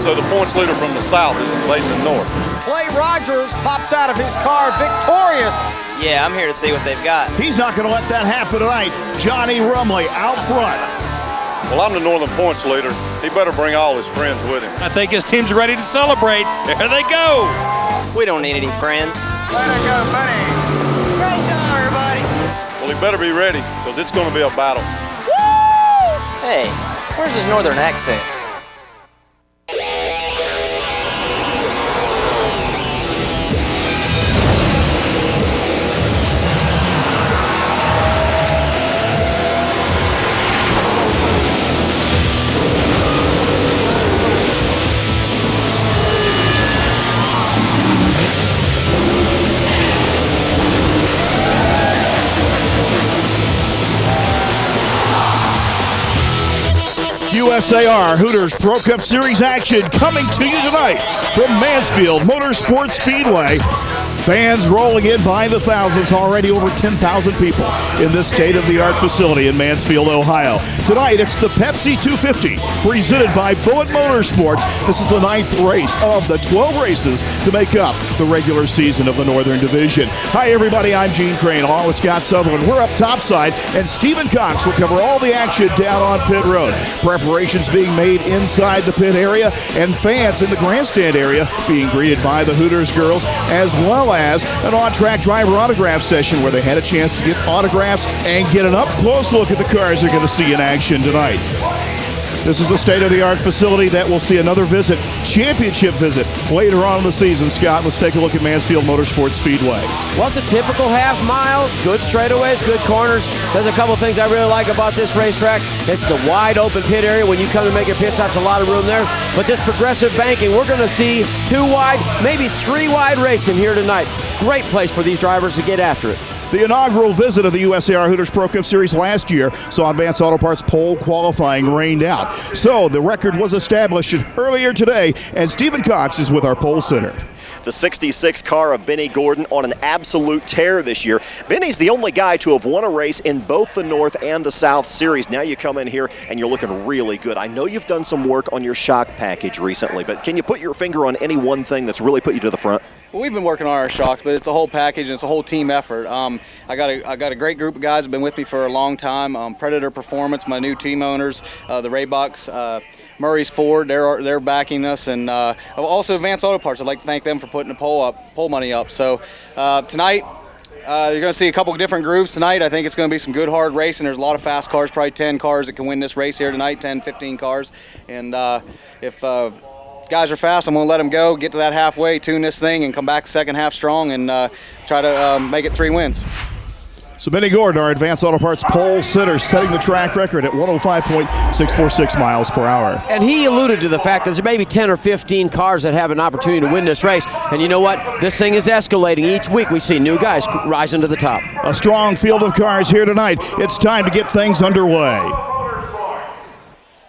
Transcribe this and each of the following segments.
So the points leader from the south is invading the north. Clay Rogers pops out of his car victorious. Yeah, I'm here to see what they've got. He's not going to let that happen tonight. Johnny Rumley out front. Well, I'm the northern points leader. He better bring all his friends with him. I think his team's ready to celebrate. There they go. We don't need any friends. Way to go, buddy. Great job, everybody. Well, he better be ready, because it's going to be a battle. Woo! Hey, where's his northern accent? USAR Hooters Pro Cup Series action coming to you tonight from Mansfield Motorsports Speedway. Fans rolling in by the thousands, already over 10,000 people in this state-of-the-art facility in Mansfield, Ohio. Tonight, it's the Pepsi 250, presented by Bullet Motorsports. This is the 9th race of the 12 races to make up the regular season of the Northern Division. Hi, everybody. I'm Gene Crane, along with Scott Sutherland. We're up topside, and Stephen Cox will cover all the action down on pit road. Preparations being made inside the pit area, and fans in the grandstand area being greeted by the Hooters girls, as well as an on-track driver autograph session where they had a chance to get autographs and get an up-close look at the cars they're going to see in action tonight. This is a state-of-the-art facility that will see another visit, championship visit, later on in the season. Scott, let's take a look at Mansfield Motorsports Speedway. Well, it's a typical half mile, good straightaways, good corners. There's a couple things I really like about this racetrack. It's the wide open pit area. When you come to make your pit stops, a lot of room there. But this progressive banking, we're going to see 2 wide, maybe 3 wide racing here tonight. Great place for these drivers to get after it. The inaugural visit of the USAR Hooters Pro Cup Series last year saw Advanced Auto Parts pole qualifying rained out. So the record was established earlier today, and Stephen Cox is with our pole sitter. The 66 car of Benny Gordon on an absolute tear this year. Benny's the only guy to have won a race in both the North and the South Series. Now you come in here and you're looking really good. I know you've done some work on your shock package recently, but can you put your finger on any one thing that's really put you to the front? Well, we've been working on our shocks, but it's a whole package and it's a whole team effort. I got a great group of guys that have been with me for a long time. Predator Performance, my new team owners, the Raybucks, Murray's Ford, they're backing us, and also Advanced Auto Parts. I'd like to thank them for putting the pole money up. So tonight, you're going to see a couple of different grooves tonight. I think it's going to be some good hard racing. There's a lot of fast cars, probably 10 cars that can win this race here tonight, 10, 15 cars. And if guys are fast, I'm going to let them go, get to that halfway, tune this thing, and come back second half strong and try to make it 3 wins. So Benny Gordon, our Advanced Auto Parts pole sitter, setting the track record at 105.646 miles per hour. And he alluded to the fact that there's maybe 10 or 15 cars that have an opportunity to win this race. And you know what? This thing is escalating. Each week we see new guys rising to the top. A strong field of cars here tonight. It's time to get things underway.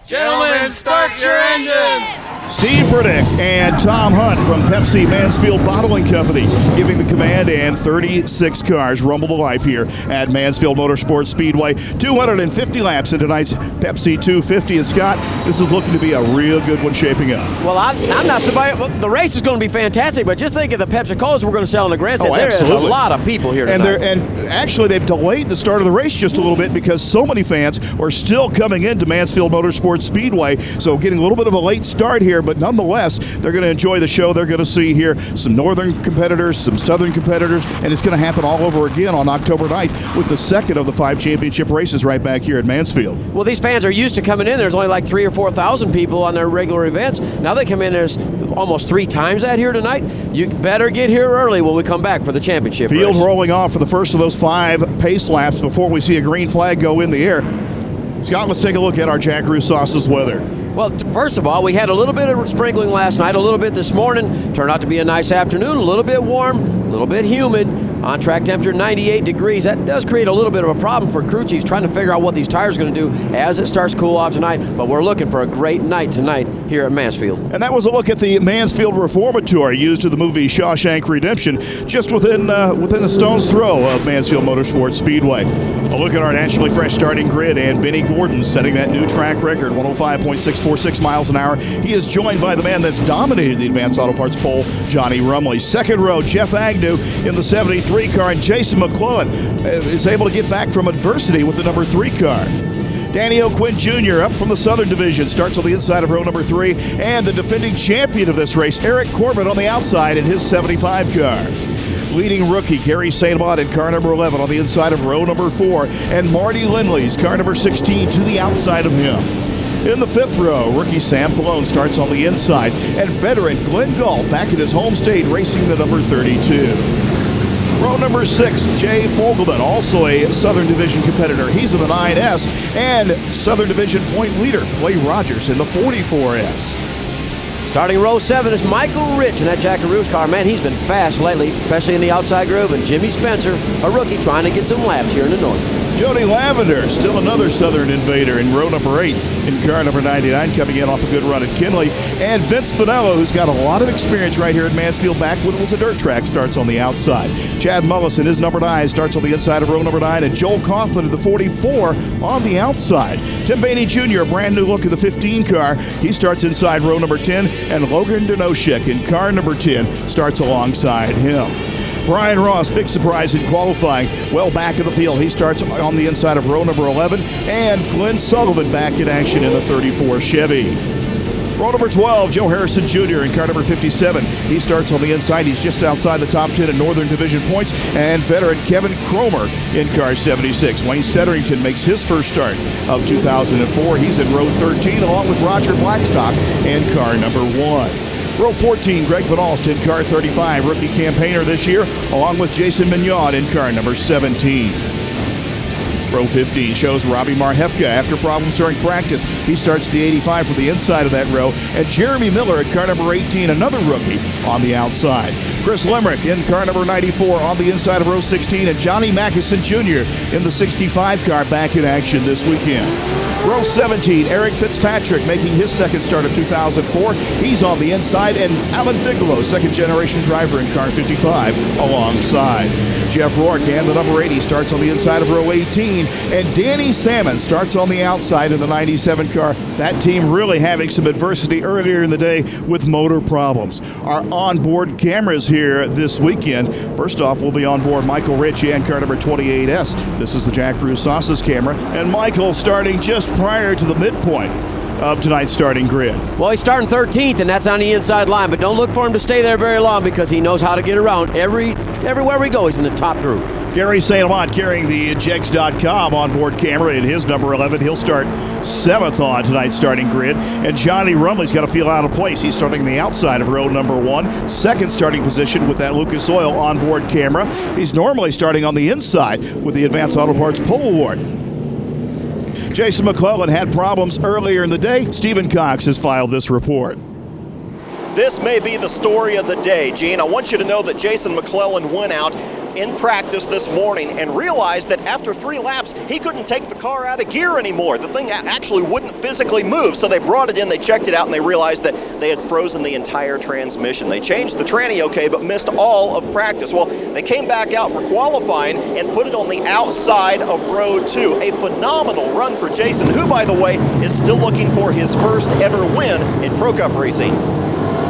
Gentlemen, start your engines. Steve Burdick and Tom Hunt from Pepsi Mansfield Bottling Company giving the command, and 36 cars rumble to life here at Mansfield Motorsports Speedway. 250 laps in tonight's Pepsi 250. And Scott, this is looking to be a real good one shaping up. Well, I'm not surprised. Well, the race is going to be fantastic, but just think of the Pepsi Colas we're going to sell in the grandstand. Oh, there is a lot of people here tonight. And actually, they've delayed the start of the race just a little bit because so many fans are still coming into Mansfield Motorsports Speedway. So getting a little bit of a late start here, but nonetheless, they're going to enjoy the show. They're going to see here some northern competitors, some southern competitors, and it's going to happen all over again on October 9th with the second of the 5 championship races right back here at Mansfield. Well, these fans are used to coming in. There's only like 3,000 or 4,000 people on their regular events. Now they come in, there's almost 3 times that here tonight. You better get here early when we come back for the championship Field race. rolling off for the first of those 5 pace laps before we see a green flag go in the air. Scott, let's take a look at our Jack Rue Sauce's weather. Well, first of all, we had a little bit of sprinkling last night, a little bit this morning. Turned out to be a nice afternoon, a little bit warm, a little bit humid. On track temperature 98 degrees. That does create a little bit of a problem for crew chiefs trying to figure out what these tires are going to do as it starts to cool off tonight. But we're looking for a great night tonight here at Mansfield. And that was a look at the Mansfield Reformatory used in the movie Shawshank Redemption, just within a stone's throw of Mansfield Motorsports Speedway. A look at our naturally fresh starting grid, and Benny Gordon setting that new track record, 105.646 miles an hour. He is joined by the man that's dominated the Advanced Auto Parts poll, Johnny Rumley. Second row, Jeff Agnew in the 73 car, and Jason McClellan is able to get back from adversity with the number 3 car. Danny O'Quinn Jr. up from the Southern Division, starts on the inside of row number 3, and the defending champion of this race, Eric Corbett, on the outside in his 75 car. Leading rookie Gary St. Amant in car number 11 on the inside of row number 4, and Marty Lindley's car number 16 to the outside of him. In the 5th row, rookie Sam Falone starts on the inside, and veteran Glenn Gall back at his home state racing the number 32. Row number 6, Jay Fogelman, also a Southern Division competitor. He's in the 9S, and Southern Division point leader Clay Rogers in the 44S. Starting row 7 is Michael Rich in that Jackaroos car. Man, he's been fast lately, especially in the outside groove. And Jimmy Spencer, a rookie, trying to get some laps here in the north. Jody Lavender, still another Southern invader in row number 8 in car number 99, coming in off a good run at Kinley. And Vince Finello, who's got a lot of experience right here at Mansfield back when it was a dirt track, starts on the outside. Chad Mullis in his number 9 starts on the inside of row number 9, and Joel Kaufman in the 44 on the outside. Tim Bainey Jr., a brand new look in the 15 car. He starts inside row number 10, and Logan Denoshek in car number 10 starts alongside him. Brian Ross, big surprise in qualifying, well back of the field. He starts on the inside of row number 11, and Glenn Sullivan back in action in the 34 Chevy. Row number 12, Joe Harrison Jr. in car number 57. He starts on the inside. He's just outside the top 10 in Northern Division points. And veteran Kevin Cromer in car 76. Wayne Setterington makes his first start of 2004. He's in row 13 along with Roger Blackstock in car number 1. Row 14, Greg Van Alst in car 35, rookie campaigner this year, along with Jason Mignard in car number 17. Row 15 shows Robbie Marhefka after problems during practice. He starts the 85 from the inside of that row, and Jeremy Miller at car number 18, another rookie, on the outside. Chris Lemerick in car number 94 on the inside of row 16, and Johnny Mackison Jr. in the 65 car back in action this weekend. Row 17, Eric Fitzpatrick making his second start of 2004. He's on the inside, and Alan Bigelow, second-generation driver in car 55, alongside. Jeff Rourke and the number 80 starts on the inside of row 18, and Danny Salmon starts on the outside in the 97 car. That team really having some adversity earlier in the day with motor problems. Our onboard cameras here this weekend. First off, we'll be on board Michael Rich and car number 28S. This is the Jack Cruz Sauces camera, and Michael starting just prior to the midpoint of tonight's starting grid. Well, he's starting 13th, and that's on the inside line, but don't look for him to stay there very long because he knows how to get around. Everywhere we go, he's in the top groove. Gary St. Amant carrying the Jegs.com onboard camera in his number 11. He'll start 7th on tonight's starting grid. And Johnny Rumley's got to feel out of place. He's starting the outside of row number 1. Second starting position with that Lucas Oil onboard camera. He's normally starting on the inside with the Advanced Auto Parts Pole Award. Jason McClellan had problems earlier in the day. Stephen Cox has filed this report. This may be the story of the day, Gene. I want you to know that Jason McClellan went out in practice this morning and realized that after 3 laps, he couldn't take the car out of gear anymore. The thing actually wouldn't physically move, so they brought it in, they checked it out, and they realized that they had frozen the entire transmission. They changed the tranny okay, but missed all of practice. Well, they came back out for qualifying and put it on the outside of row 2. A phenomenal run for Jason, who, by the way, is still looking for his first ever win in Pro Cup racing.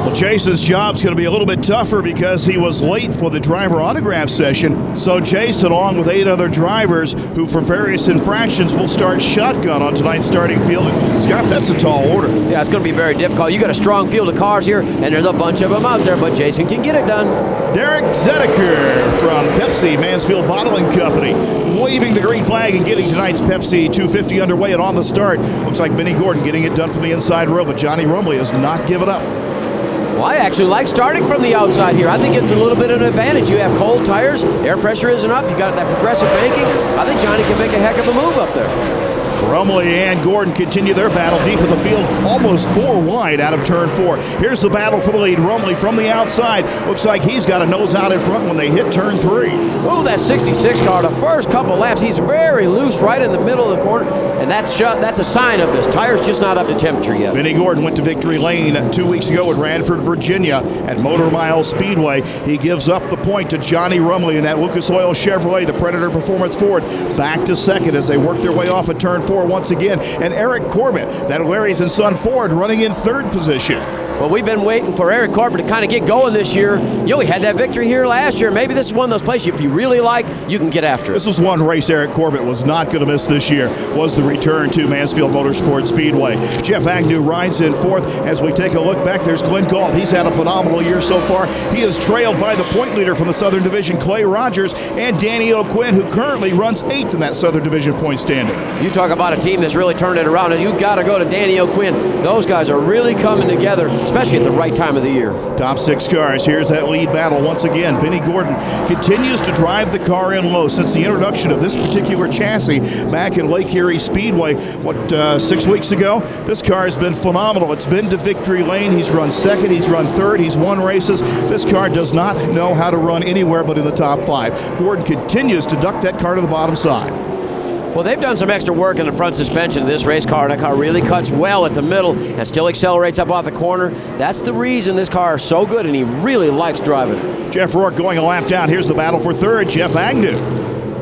Well, Jason's job's going to be a little bit tougher because he was late for the driver autograph session. So Jason, along with 8 other drivers who for various infractions will start shotgun on tonight's starting field. Scott, that's a tall order. Yeah, it's going to be very difficult. You got a strong field of cars here, and there's a bunch of them out there, but Jason can get it done. Derek Zedeker from Pepsi Mansfield Bottling Company, waving the green flag and getting tonight's Pepsi 250 underway and on the start. Looks like Benny Gordon getting it done from the inside row, but Johnny Rumley has not given up. Well, I actually like starting from the outside here. I think it's a little bit of an advantage. You have cold tires, air pressure isn't up, you got that progressive banking. I think Johnny can make a heck of a move up there. Rumley and Gordon continue their battle deep in the field, almost 4 wide out of turn 4. Here's the battle for the lead. Rumley from the outside. Looks like he's got a nose out in front when they hit turn 3. Oh, that 66 car, the first couple laps, he's very loose right in the middle of the corner, and that's a sign of this. Tire's just not up to temperature yet. Benny Gordon went to victory lane 2 weeks ago at Ranford, Virginia at Motor Mile Speedway. He gives up the point to Johnny Rumley in that Lucas Oil Chevrolet, the Predator Performance Ford, back to second as they work their way off at turn 4 once again. And Eric Corbett, that Larry's and Son Ford, running in 3rd position. Well, we've been waiting for Eric Corbett to kind of get going this year. You know, he had that victory here last year. Maybe this is one of those places, if you really like, you can get after it. This was one race Eric Corbett was not going to miss this year, was the return to Mansfield Motorsports Speedway. Jeff Agnew rides in 4th. As we take a look back, there's Glenn Galt. He's had a phenomenal year so far. He is trailed by the point leader from the Southern Division, Clay Rogers, and Danny O'Quinn, who currently runs 8th in that Southern Division point standing. You talk about a team that's really turned it around, and you got to go to Danny O'Quinn. Those guys are really coming together, especially at the right time of the year. Top 6 cars. Here's that lead battle once again. Benny Gordon continues to drive the car in low since the introduction of this particular chassis back at Lake Erie Speedway, 6 weeks ago. This car has been phenomenal. It's been to victory lane. He's run 2nd, he's run 3rd, he's won races. This car does not know how to run anywhere but in the top 5. Gordon continues to duck that car to the bottom side. Well, they've done some extra work in the front suspension of this race car. That car really cuts well at the middle and still accelerates up off the corner. That's the reason this car is so good, and he really likes driving it. Jeff Rourke going a lap down. Here's the battle for 3rd. Jeff Agnew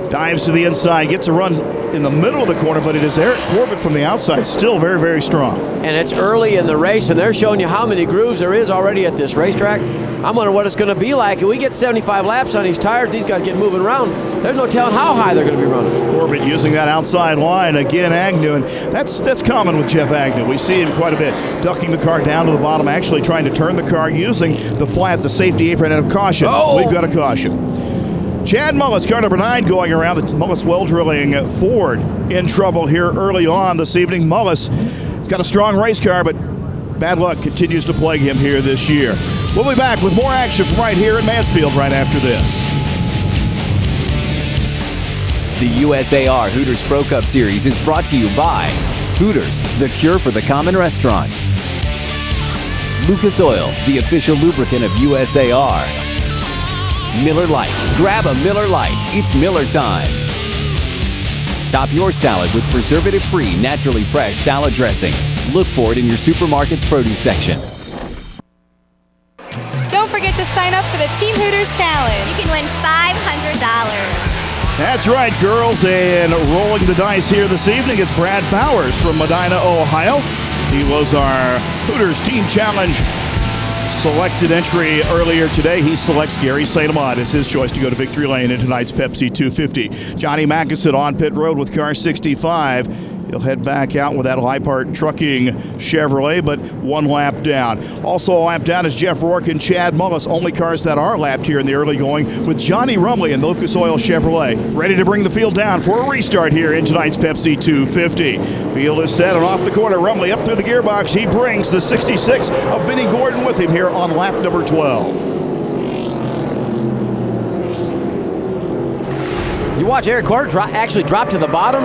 dives to the inside, gets a run in the middle of the corner, but it is Eric Corbett from the outside, still very, very strong. And it's early in the race, and they're showing you how many grooves there is already at this racetrack. I'm wondering what it's going to be like. If we get 75 laps on these tires, these guys get moving around, there's no telling how high they're going to be running. Corbett using that outside line, again Agnew, and that's common with Jeff Agnew. We see him quite a bit, ducking the car down to the bottom, actually trying to turn the car using the flat, the safety apron, and a caution. Oh. We've got a caution. Chad Mullis, car number 9, going around. The Mullis Well Drilling Ford in trouble here early on this evening. Mullis has got a strong race car, but bad luck continues to plague him here this year. We'll be back with more action from right here at Mansfield right after this. The USAR Hooters Pro Cup Series is brought to you by Hooters, the cure for the common restaurant. Lucas Oil, the official lubricant of USAR. Miller Lite. Grab a Miller Lite. It's Miller time. Top your salad with preservative-free, naturally fresh salad dressing. Look for it in your supermarket's produce section. Don't forget to sign up for the Team Hooters Challenge. You can win $500. That's right, girls, and rolling the dice here this evening is Brad Bowers from Medina, Ohio. He was our Hooters Team Challenge selected entry earlier today. He selects Gary St. Amant as his choice to go to victory lane in tonight's Pepsi 250. Johnny Mackison on pit road with car 65. He'll head back out with that Leipart Trucking Chevrolet, but 1 lap down. Also a lap down is Jeff Rourke and Chad Mullis, only cars that are lapped here in the early going, with Johnny Rumley and the Lucas Oil Chevrolet ready to bring the field down for a restart here in tonight's Pepsi 250. Field is set, and off the corner, Rumley up through the gearbox. He brings the 66 of Benny Gordon with him here on lap number 12. You watch Eric Corbett actually drop to the bottom.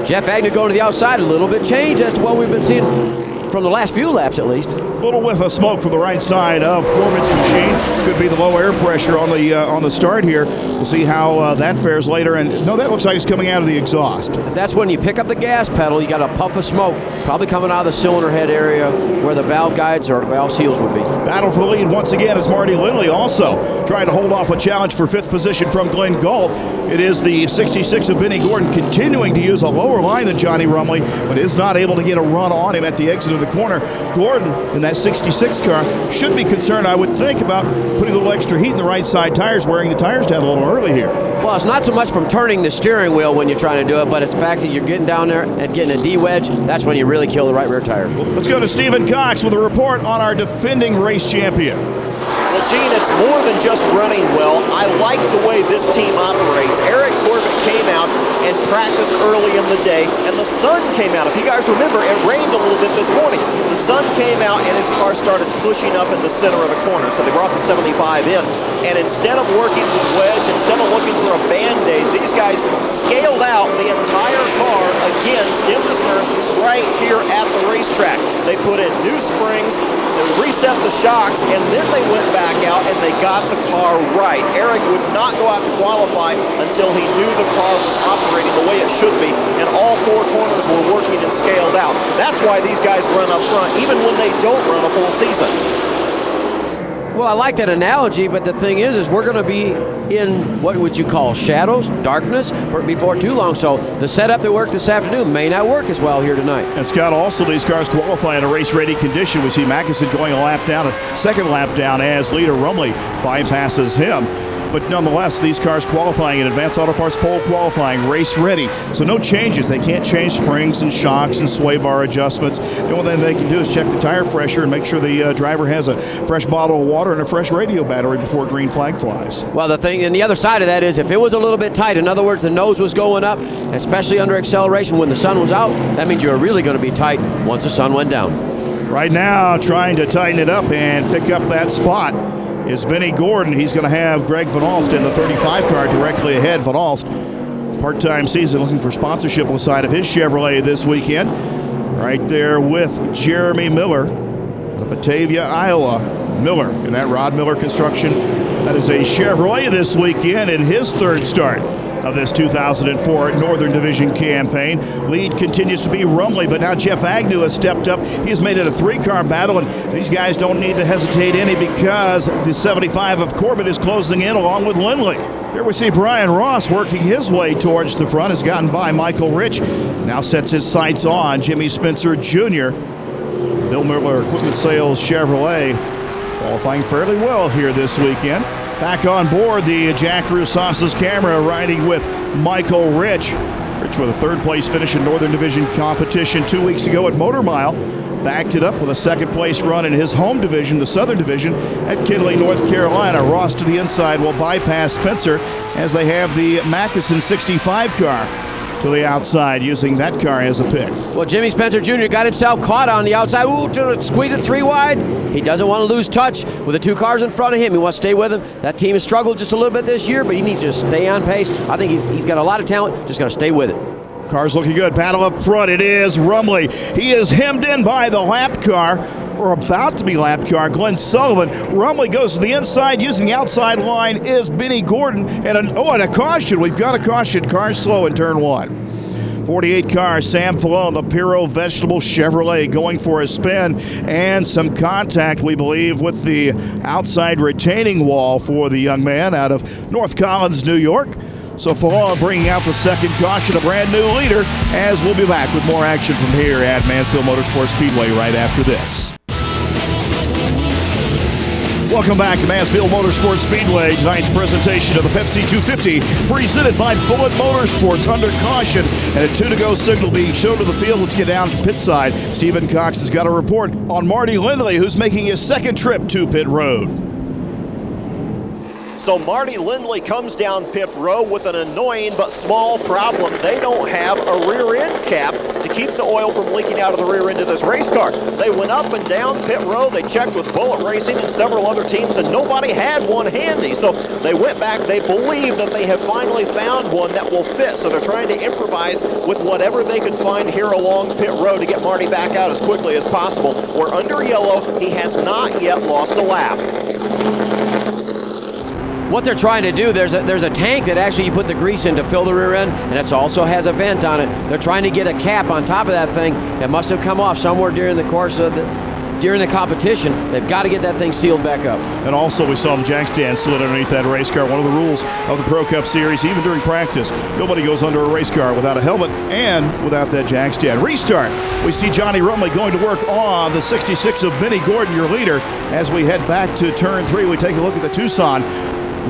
Jeff Agnew going to the outside, a little bit changed as to what we've been seeing from the last few laps at least. A little whiff of smoke from the right side of Corbett's machine. Could be the low air pressure on the start here. We'll see how that fares later. And no, that looks like it's coming out of the exhaust. That's when you pick up the gas pedal, you got a puff of smoke, probably coming out of the cylinder head area where the valve guides or valve seals would be. Battle for the lead once again is Marty Lindley, also trying to hold off a challenge for 5th position from Glenn Galt. It is the 66 of Benny Gordon continuing to use a lower line than Johnny Rumley, but is not able to get a run on him at the exit of the corner. Gordon in that 66 car should be concerned, I would think, about putting a little extra heat in the right side tires, wearing the tires down a little early here. Well, it's not so much from turning the steering wheel when you're trying to do it, but it's the fact that you're getting down there and getting a D-wedge. That's when you really kill the right rear tire. Let's go to Stephen Cox with a report on our defending race champion. Well, Gene, it's more than just running well. I like the way this team operates. Eric Corbett came out and practiced early in the day, and the sun came out. If you guys remember, it rained a little bit this morning. The sun came out, and his car started pushing up in the center of the corner, so they brought the 75 in. And instead of working with wedge, instead of looking for a Band-Aid, these guys scaled out the entire car, again, stem to stern, right here at the racetrack. They put in new springs, they reset the shocks, and then they went back out and they got the car right. Eric would not go out to qualify until he knew the car was operating the way it should be, and all four corners were working and scaled out. That's why these guys run up front, even when they don't run a full season. Well, I like that analogy, but the thing is we're going to be in what would you call shadows, darkness, before too long. So the setup that worked this afternoon may not work as well here tonight. And Scott, also these cars qualify in a race-ready condition. We see Mackinson going a second lap down as leader Rumley bypasses him. But nonetheless, these cars qualifying in Advanced Auto Parts pole qualifying, race ready. So no changes. They can't change springs and shocks and sway bar adjustments. The only thing they can do is check the tire pressure and make sure the driver has a fresh bottle of water and a fresh radio battery before green flag flies. Well, the thing, and the other side of that is if it was a little bit tight, in other words, the nose was going up, especially under acceleration when the sun was out, that means you were really going to be tight once the sun went down. Right now, trying to tighten it up and pick up that spot is Benny Gordon. He's going to have Greg Van Alst in the 35 car directly ahead. Van Alst, part-time season, looking for sponsorship on the side of his Chevrolet this weekend. Right there with Jeremy Miller out of Batavia, Iowa. Miller in that Rod Miller Construction. That is a Chevrolet this weekend in his third start of this 2004 Northern Division campaign. Lead continues to be Rumley, but now Jeff Agnew has stepped up. He has made it a three-car battle, and these guys don't need to hesitate any because the 75 of Corbett is closing in along with Lindley. Here we see Brian Ross working his way towards the front, has gotten by Michael Rich, now sets his sights on Jimmy Spencer Jr. Bill Miller Equipment Sales Chevrolet qualifying fairly well here this weekend. Back on board the Jack Rusas's camera, riding with Michael Rich. Rich with a third-place finish in Northern Division competition 2 weeks ago at Motor Mile. Backed it up with a second-place run in his home division, the Southern Division, at Kinley, North Carolina. Ross to the inside will bypass Spencer as they have the Mackinson 65 car to the outside, using that car as a pick. Well, Jimmy Spencer Jr. got himself caught on the outside. Ooh, to squeeze it three wide. He doesn't want to lose touch with the two cars in front of him. He wants to stay with him. That team has struggled just a little bit this year, but he needs to stay on pace. I think he's got a lot of talent, just got to stay with it. Car's looking good. Battle up front. It is Rumley. He is hemmed in by the lap car, or about to be lap car, Glenn Sullivan. Rumley goes to the inside. Using the outside line is Benny Gordon. And a caution. We've got a caution. Car slow in turn one. 48 car, Sam Falone, the Piro Vegetable Chevrolet, going for a spin and some contact, we believe, with the outside retaining wall for the young man out of North Collins, New York. So Falone bringing out the second caution, a brand new leader, as we'll be back with more action from here at Mansfield Motorsports Speedway right after this. Welcome back to Mansfield Motorsports Speedway. Tonight's presentation of the Pepsi 250 presented by Bullet Motorsports under caution and a 2 to go signal being shown to the field. Let's get down to pit side. Stephen Cox has got a report on Marty Lindley, who's making his second trip to pit road. So Marty Lindley comes down pit road with an annoying but small problem. They don't have a rear end cap to keep the oil from leaking out of the rear end of this race car. They went up and down pit road. They checked with Bullet Racing and several other teams, and nobody had one handy. So they went back. They believe that they have finally found one that will fit. So they're trying to improvise with whatever they could find here along pit road to get Marty back out as quickly as possible. We're under yellow. He has not yet lost a lap. What they're trying to do, there's a tank that actually you put the grease in to fill the rear end, and it also has a vent on it. They're trying to get a cap on top of that thing that must have come off somewhere during the course of during the competition. They've got to get that thing sealed back up. And also we saw the jack stand slid underneath that race car. One of the rules of the Pro Cup Series, even during practice, nobody goes under a race car without a helmet and without that jack stand. Restart. We see Johnny Rumley going to work on the 66 of Benny Gordon, your leader. As we head back to turn 3, we take a look at the Tucson.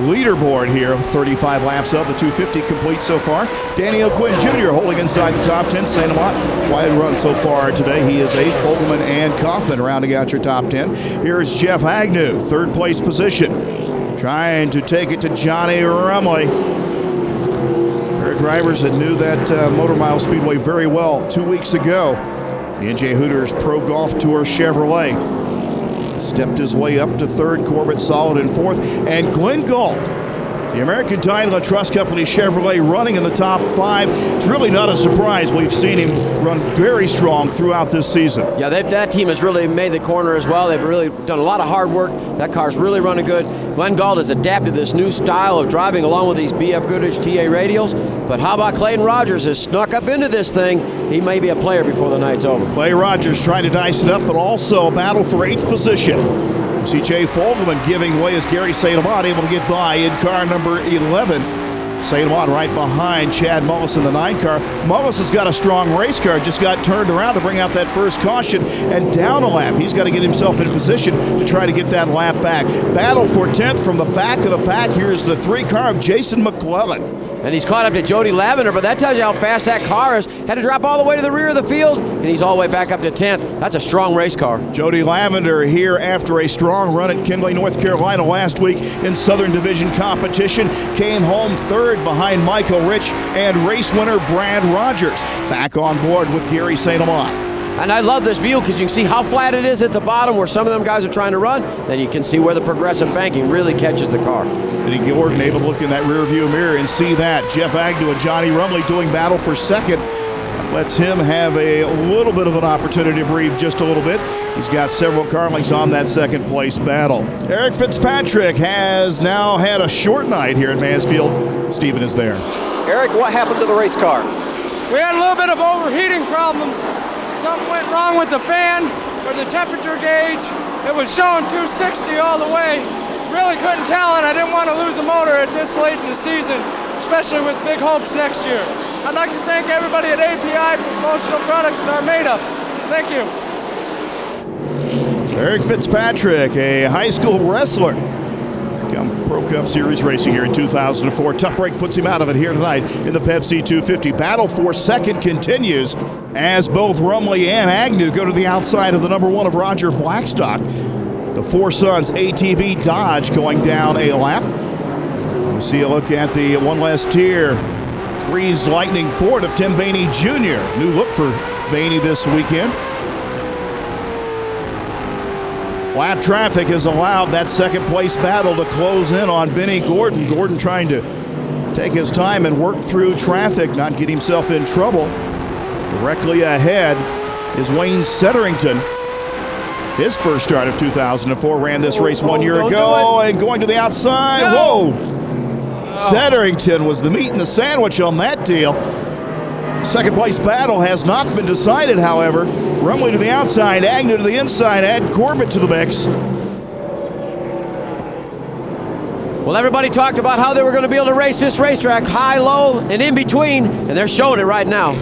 leaderboard here. 35 laps of the 250 complete so far. Danny O'Quinn Jr. holding inside the top 10. St. Amant, quiet run so far today. He is 8. Fogelman and Kaufman rounding out your top 10. Here's Jeff Agnew, third place position. Trying to take it to Johnny Rumley. Pair of drivers that knew that Motor Mile Speedway very well 2 weeks ago. The NJ Hooters Pro Golf Tour Chevrolet stepped his way up to third. Corbett solid in fourth. And Glenn Galt, the American Title and Trust Company Chevrolet, running in the top 5. It's really not a surprise. We've seen him run very strong throughout this season. Yeah, that team has really made the corner as well. They've really done a lot of hard work. That car's really running good. Glenn Galt has adapted this new style of driving along with these BF Goodrich TA radials. But how about Clayton Rogers has snuck up into this thing? He may be a player before the night's over. Clay Rogers trying to dice it up, but also a battle for 8th position. See Jay Fogelman giving way as Gary St. Amant able to get by in car number 11. St. Amant right behind Chad Mullis in the 9 car. Mullis has got a strong race car, just got turned around to bring out that first caution and down a lap. He's got to get himself in position to try to get that lap back. Battle for 10th from the back of the pack. Here's the 3 car of Jason McClellan. And he's caught up to Jody Lavender, but that tells you how fast that car is. Had to drop all the way to the rear of the field, and he's all the way back up to 10th. That's a strong race car. Jody Lavender here after a strong run at Kinley, North Carolina last week in Southern Division competition. Came home third behind Michael Rich and race winner Brad Rogers. Back on board with Gary St. Amant. And I love this view because you can see how flat it is at the bottom where some of them guys are trying to run. Then you can see where the progressive banking really catches the car. Eddie Gordon able to look in that rear view mirror and see that. Jeff Agnew and Johnny Rumley doing battle for second. Lets him have a little bit of an opportunity to breathe just a little bit. He's got several car links on that second place battle. Eric Fitzpatrick has now had a short night here at Mansfield. Stephen is there. Eric, what happened to the race car? We had a little bit of overheating problems. Something went wrong with the fan or the temperature gauge. It was showing 260 all the way. Really couldn't tell, and I didn't want to lose a motor at this late in the season, especially with big hopes next year. I'd like to thank everybody at API for Promotional Products and Armada. Thank you. Eric Fitzpatrick, a high school wrestler. He's come Pro Cup Series racing here in 2004. Tough break puts him out of it here tonight in the Pepsi 250. Battle for second continues as both Rumley and Agnew go to the outside of the number 1 of Roger Blackstock. The Four Sons ATV Dodge going down a lap. We see a look at the one less tier Breeze Lightning Ford of Tim Bainey Jr. New look for Bainey this weekend. Lap traffic has allowed that second place battle to close in on Benny Gordon. Gordon trying to take his time and work through traffic, not get himself in trouble. Directly ahead is Wayne Setterington. His first start of 2004, ran this race 1 year ago, and going to the outside. No. Whoa! Setterington was the meat and the sandwich on that deal. Second place battle has not been decided, however. Rumley to the outside, Agnew to the inside, add Corbett to the mix. Well, everybody talked about how they were going to be able to race this racetrack high, low, and in between, and they're showing it right now.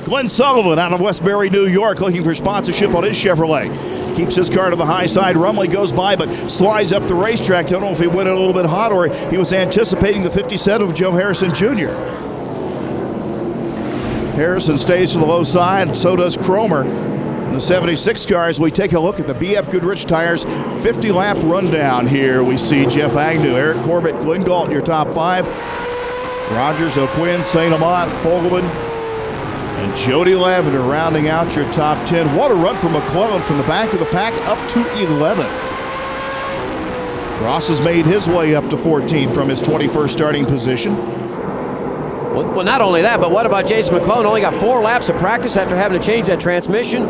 Glenn Sullivan out of Westbury, New York, looking for sponsorship on his Chevrolet. Keeps his car to the high side. Rumley goes by, but slides up the racetrack. Don't know if he went in a little bit hot or he was anticipating the 57 of Joe Harrison Jr. Harrison stays to the low side, so does Cromer. In the 76 car, as we take a look at the BF Goodrich Tires 50-lap rundown here, we see Jeff Agnew, Eric Corbett, Glenn Galt, your top 5. Rogers, O'Quinn, St. Amant, Fogelman, and Jody Lavender rounding out your top 10. What a run from McClellan from the back of the pack up to 11th. Ross has made his way up to 14th from his 21st starting position. Well, not only that, but what about Jason McClellan? Only got 4 laps of practice after having to change that transmission.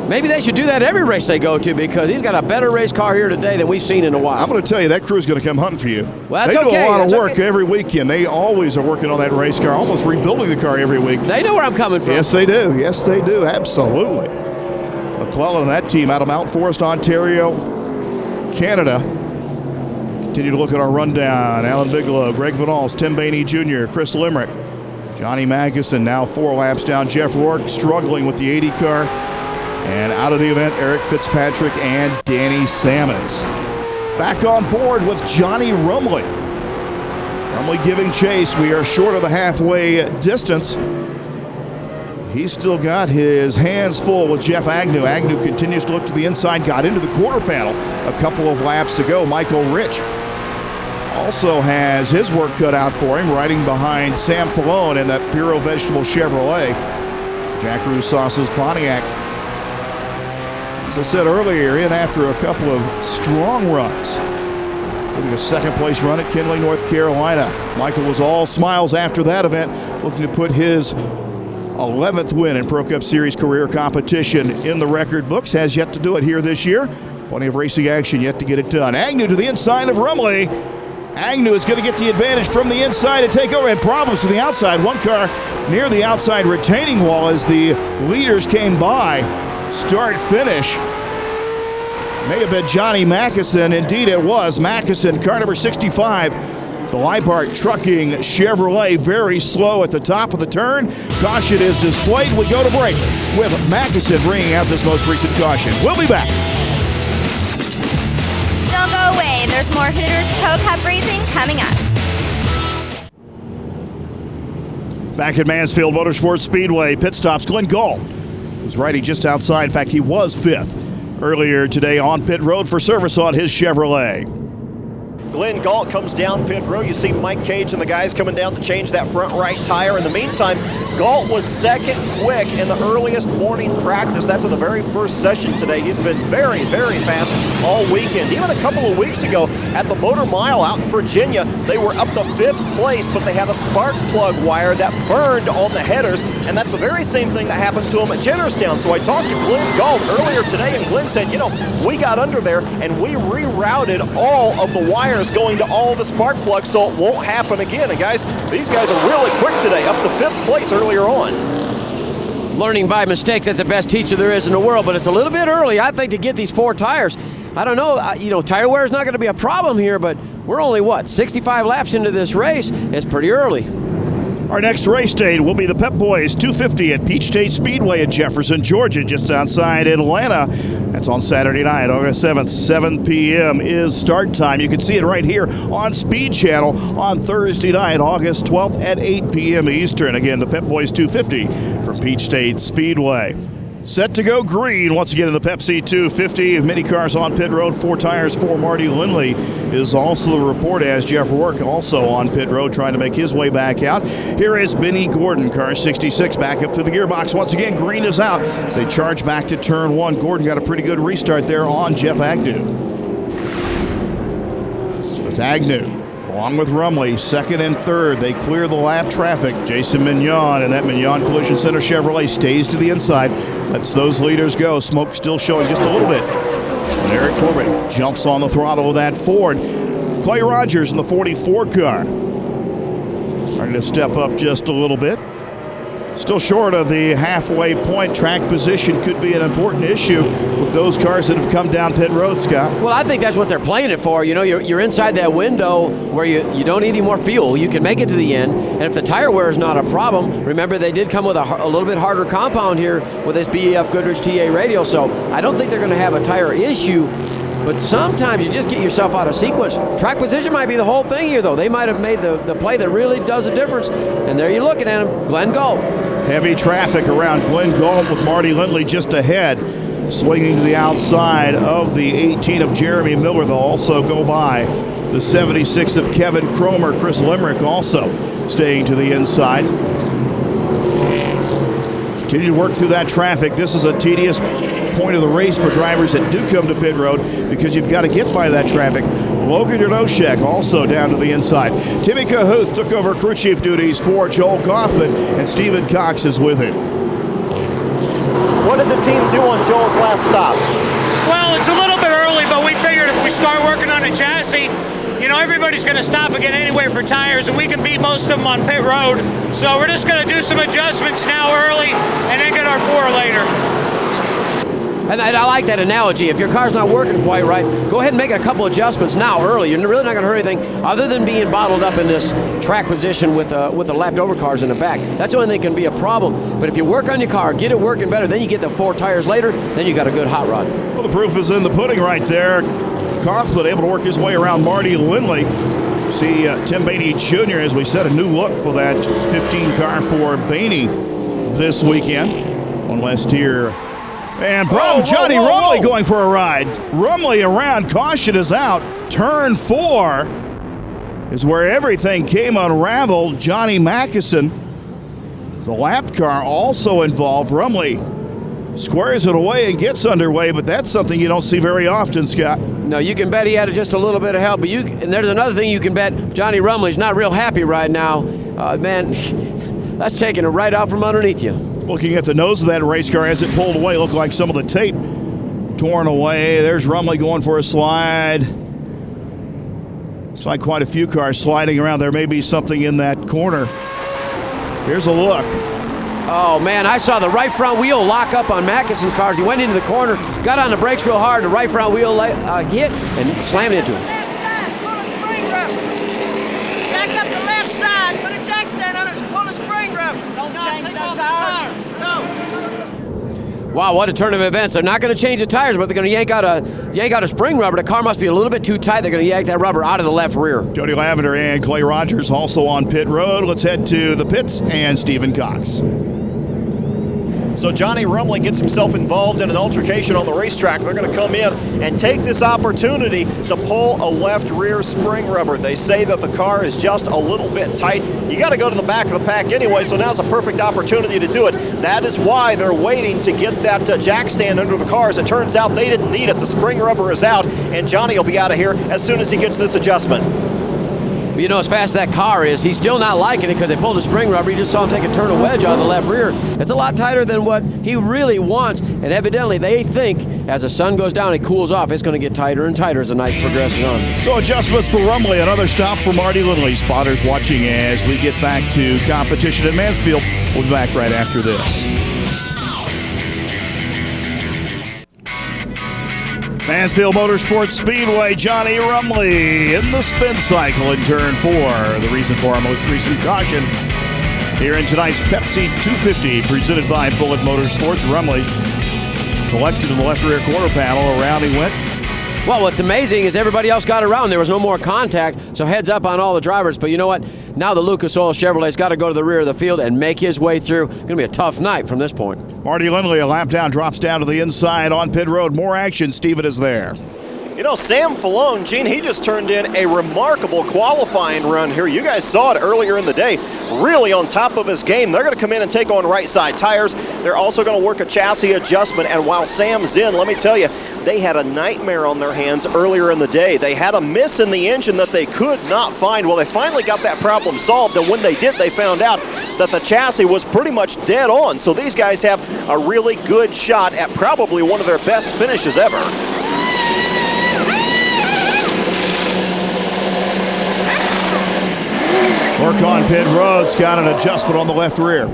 Maybe they should do that every race they go to because he's got a better race car here today than we've seen in a while. I'm going to tell you, that crew's going to come hunting for you. Well, they that's do a lot of work okay. every weekend. They always are working on that race car, almost rebuilding the car every week. They know where I'm coming from. Yes, they do. Yes, they do. Absolutely. McClellan and that team out of Mount Forest, Ontario, Canada. Continue to look at our rundown. Alan Bigelow, Greg Vanals, Tim Bainey Jr., Chris Limerick, Johnny Magnuson now 4 laps down. Jeff Rourke struggling with the 80 car. And out of the event, Eric Fitzpatrick and Danny Sammons. Back on board with Johnny Rumley. Rumley giving chase. We are short of the halfway distance. He's still got his hands full with Jeff Agnew. Agnew continues to look to the inside, got into the quarter panel a couple of laps ago. Michael Rich also has his work cut out for him, riding behind Sam Falone in that Puro Vegetable Chevrolet. Jack Roussas's Pontiac. As I said earlier, in after a couple of strong runs. Getting a second place run at Kinley, North Carolina. Michael was all smiles after that event, looking to put his 11th win in Pro Cup Series career competition in the record books. Has yet to do it here this year. Plenty of racing action yet to get it done. Agnew to the inside of Rumley. Agnew is going to get the advantage from the inside and take over. And problems to the outside. One car near the outside retaining wall as the leaders came by. Start finish. May have been Johnny Mackison. Indeed it was. Mackison, car number 65. The Leibart Trucking Chevrolet very slow at the top of the turn. Caution is displayed. We go to break with Mackison bringing out this most recent caution. We'll be back. Don't go away. There's more Hooters Pro Cup racing coming up. Back at Mansfield Motorsports Speedway, pit stops. Glenn Gall was riding just outside. In fact, he was 5th earlier today on pit road for service on his Chevrolet. Glenn Galt comes down pit road. You see Mike Cage and the guys coming down to change that front right tire. In the meantime, Galt was second quick in the earliest morning practice. That's in the very first session today. He's been very, very fast all weekend. Even a couple of weeks ago at the Motor Mile out in Virginia, they were up to 5th place, but they had a spark plug wire that burned on the headers, and that's the very same thing that happened to him at Jennerstown. So I talked to Glenn Galt earlier today, and Glenn said, you know, we got under there and we rerouted all of the wires going to all the spark plugs so it won't happen again. And guys, these guys are really quick today, up to 5th place earlier on. Learning by mistakes, that's the best teacher there is in the world, but it's a little bit early, I think, to get these 4 tires. I don't know, tire wear is not going to be a problem here, but we're only, 65 laps into this race. It's pretty early. Our next race date will be the Pep Boys 250 at Peach State Speedway in Jefferson, Georgia, just outside Atlanta. That's on Saturday night, August 7th, 7 p.m. is start time. You can see it right here on Speed Channel on Thursday night, August 12th at 8 p.m. Eastern. Again, the Pep Boys 250 from Peach State Speedway. Set to go green once again in the Pepsi 250. Many cars on pit road. 4 tires for Marty Lindley is also the report, as Jeff Rourke also on pit road trying to make his way back out. Here is Benny Gordon, car 66, back up to the gearbox. Once again, green is out as they charge back to turn 1. Gordon got a pretty good restart there on Jeff Agnew. So it's Agnew along with Rumley, 2nd and 3rd. They clear the lap traffic. Jason Mignon and that Mignon Collision Center Chevrolet stays to the inside, lets those leaders go. Smoke still showing just a little bit. And Eric Corbett jumps on the throttle of that Ford. Clay Rogers in the 44 car. Starting to step up just a little bit. Still short of the halfway point. Track position could be an important issue with those cars that have come down pit road, Scott. Well, I think that's what they're playing it for. You know, you're inside that window where you don't need any more fuel. You can make it to the end, and if the tire wear is not a problem, remember they did come with a little bit harder compound here with this BEF Goodrich TA radial, so I don't think they're going to have a tire issue. But sometimes you just get yourself out of sequence. Track position might be the whole thing here, though. They might have made the play that really does a difference. And there you're looking at him, Glenn Galt. Heavy traffic around Glenn Galt with Marty Lindley just ahead. Swinging to the outside of the 18 of Jeremy Miller. They'll also go by the 76 of Kevin Cromer. Chris Limerick also staying to the inside. Continue to work through that traffic. This is a tedious point of the race for drivers that do come to pit road because you've got to get by that traffic. Logan Yernoshek also down to the inside. Timmy Cahuth took over crew chief duties for Joel Kaufman, and Stephen Cox is with him. What did the team do on Joel's last stop? Well, it's a little bit early, but we figured if we start working on the chassis, you know, everybody's going to stop and get anywhere for tires, and we can beat most of them on pit road. So we're just going to do some adjustments now early and then get our 4 later. And I like that analogy. If your car's not working quite right, go ahead and make a couple adjustments now early. You're really not going to hurt anything other than being bottled up in this track position with the lapped over cars in the back. That's the only thing that can be a problem. But if you work on your car, get it working better, then you get the 4 tires later, then you got a good hot rod. Well, the proof is in the pudding right there. Kaufman able to work his way around Marty Lindley. See Tim Bainey Jr., as we said, a new look for that 15 car for Bainey this weekend. One last here. And Johnny Rumley going for a ride. Rumley around, caution is out. Turn 4 is where everything came unraveled. Johnny Mackison, the lap car, also involved. Rumley squares it away and gets underway, but that's something you don't see very often, Scott. No, you can bet he had just a little bit of help, but and there's another thing you can bet. Johnny Rumley's not real happy right now. Man, that's taking it right out from underneath you. Looking at the nose of that race car as it pulled away, looked like some of the tape torn away. There's Rumley going for a slide. Looks like quite a few cars sliding around. There may be something in that corner. Here's a look. Oh, man, I saw the right front wheel lock up on Mackison's cars. He went into the corner, got on the brakes real hard. The right front wheel hit and slammed into him. Jack up the left side, put a jack stand on it, and pull the spring rubber. Don't change the tire. No. Wow, what a turn of events. They're not going to change the tires, but they're going to yank out a spring rubber. The car must be a little bit too tight. They're going to yank that rubber out of the left rear. Jody Lavender and Clay Rogers also on pit road. Let's head to the pits and Stephen Cox. So Johnny Rumley gets himself involved in an altercation on the racetrack. They're going to come in and take this opportunity to pull a left rear spring rubber. They say that the car is just a little bit tight. You got to go to the back of the pack anyway, so now's a perfect opportunity to do it. That is why they're waiting to get that jack stand under the cars. It turns out they didn't need it. The spring rubber is out, and Johnny will be out of here as soon as he gets this adjustment. You know, as fast as that car is, he's still not liking it because they pulled a spring rubber. You just saw him take a turn of wedge out of the left rear. It's a lot tighter than what he really wants, and evidently they think as the sun goes down, it cools off. It's going to get tighter and tighter as the night progresses on. So adjustments for Rumley. Another stop for Marty Lindley. Spotters watching as we get back to competition at Mansfield. We'll be back right after this. Mansfield Motorsports Speedway, Johnny Rumley in the spin cycle in turn 4. The reason for our most recent caution here in tonight's Pepsi 250 presented by Bullet Motorsports. Rumley collected in the left rear quarter panel. Around he went. Well, what's amazing is everybody else got around. There was no more contact, so heads up on all the drivers. But you know what? Now the Lucas Oil Chevrolet's got to go to the rear of the field and make his way through. Going to be a tough night from this point. Marty Lindley, a lap down, drops down to the inside on pit road. More action. Steven is there. You know, Sam Falone, Gene, he just turned in a remarkable qualifying run here. You guys saw it earlier in the day. Really on top of his game. They're going to come in and take on right side tires. They're also going to work a chassis adjustment. And while Sam's in, let me tell you, they had a nightmare on their hands earlier in the day. They had a miss in the engine that they could not find. Well, they finally got that problem solved. And when they did, they found out that the chassis was pretty much dead on. So these guys have a really good shot at probably one of their best finishes ever. Work on pit road's got an adjustment on the left rear.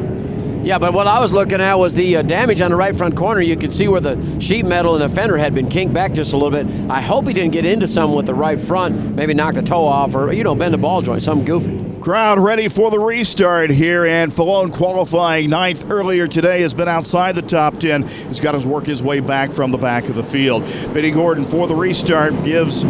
Yeah, but what I was looking at was the damage on the right front corner. You could see where the sheet metal and the fender had been kinked back just a little bit. I hope he didn't get into some with the right front, maybe knock the toe off or, you know, bend a ball joint, something goofy. Crowd ready for the restart here, and Falone qualifying 9th earlier today has been outside the top 10. He's got to work his way back from the back of the field. Benny Gordon for the restart gives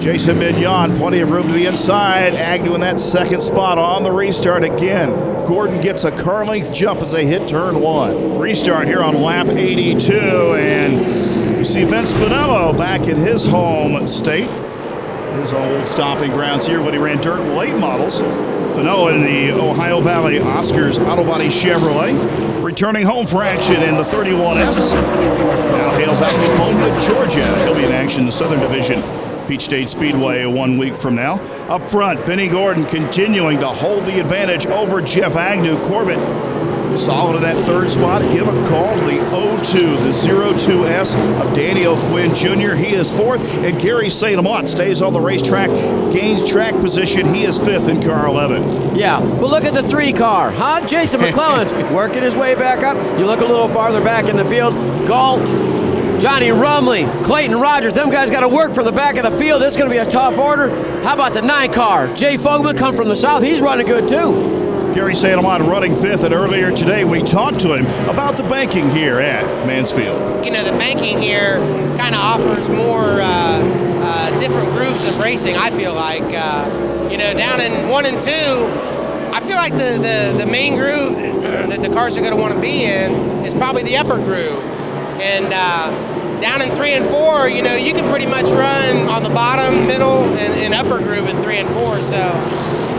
Jason Mignon plenty of room to the inside. Agnew in that second spot on the restart again. Gordon gets a car length jump as they hit turn 1. Restart here on lap 82, and you see Vince Finello back at his home state. His old stomping grounds here when he ran dirt late models. Finello in the Ohio Valley Oscars Auto Body Chevrolet. Returning home for action in the 31S. Now hails out from Homewood, Georgia. He'll be in action in the Southern Division Peach State Speedway 1 week from now. Up front, Benny Gordon continuing to hold the advantage over Jeff Agnew. Corbett solid in that third spot. Give a call to the 02, the 02S of Danny O'Quinn Jr. He is 4th, and Gary St. Amant stays on the racetrack, gains track position. He is 5th in car 11. Yeah, but look at the 3 car, huh? Jason McClellan's working his way back up. You look a little farther back in the field, Galt, Johnny Rumley, Clayton Rogers, them guys got to work from the back of the field. It's going to be a tough order. How about the 9 car? Jay Fogelman come from the south. He's running good too. Gary St. Amant running 5th, and earlier today we talked to him about the banking here at Mansfield. You know, the banking here kind of offers more different grooves of racing, I feel like. You know, down in 1 and 2, I feel like the main groove that the cars are going to want to be in is probably the upper groove. And down in 3 and 4, you know, you can pretty much run on the bottom, middle, and upper groove in 3 and 4. So,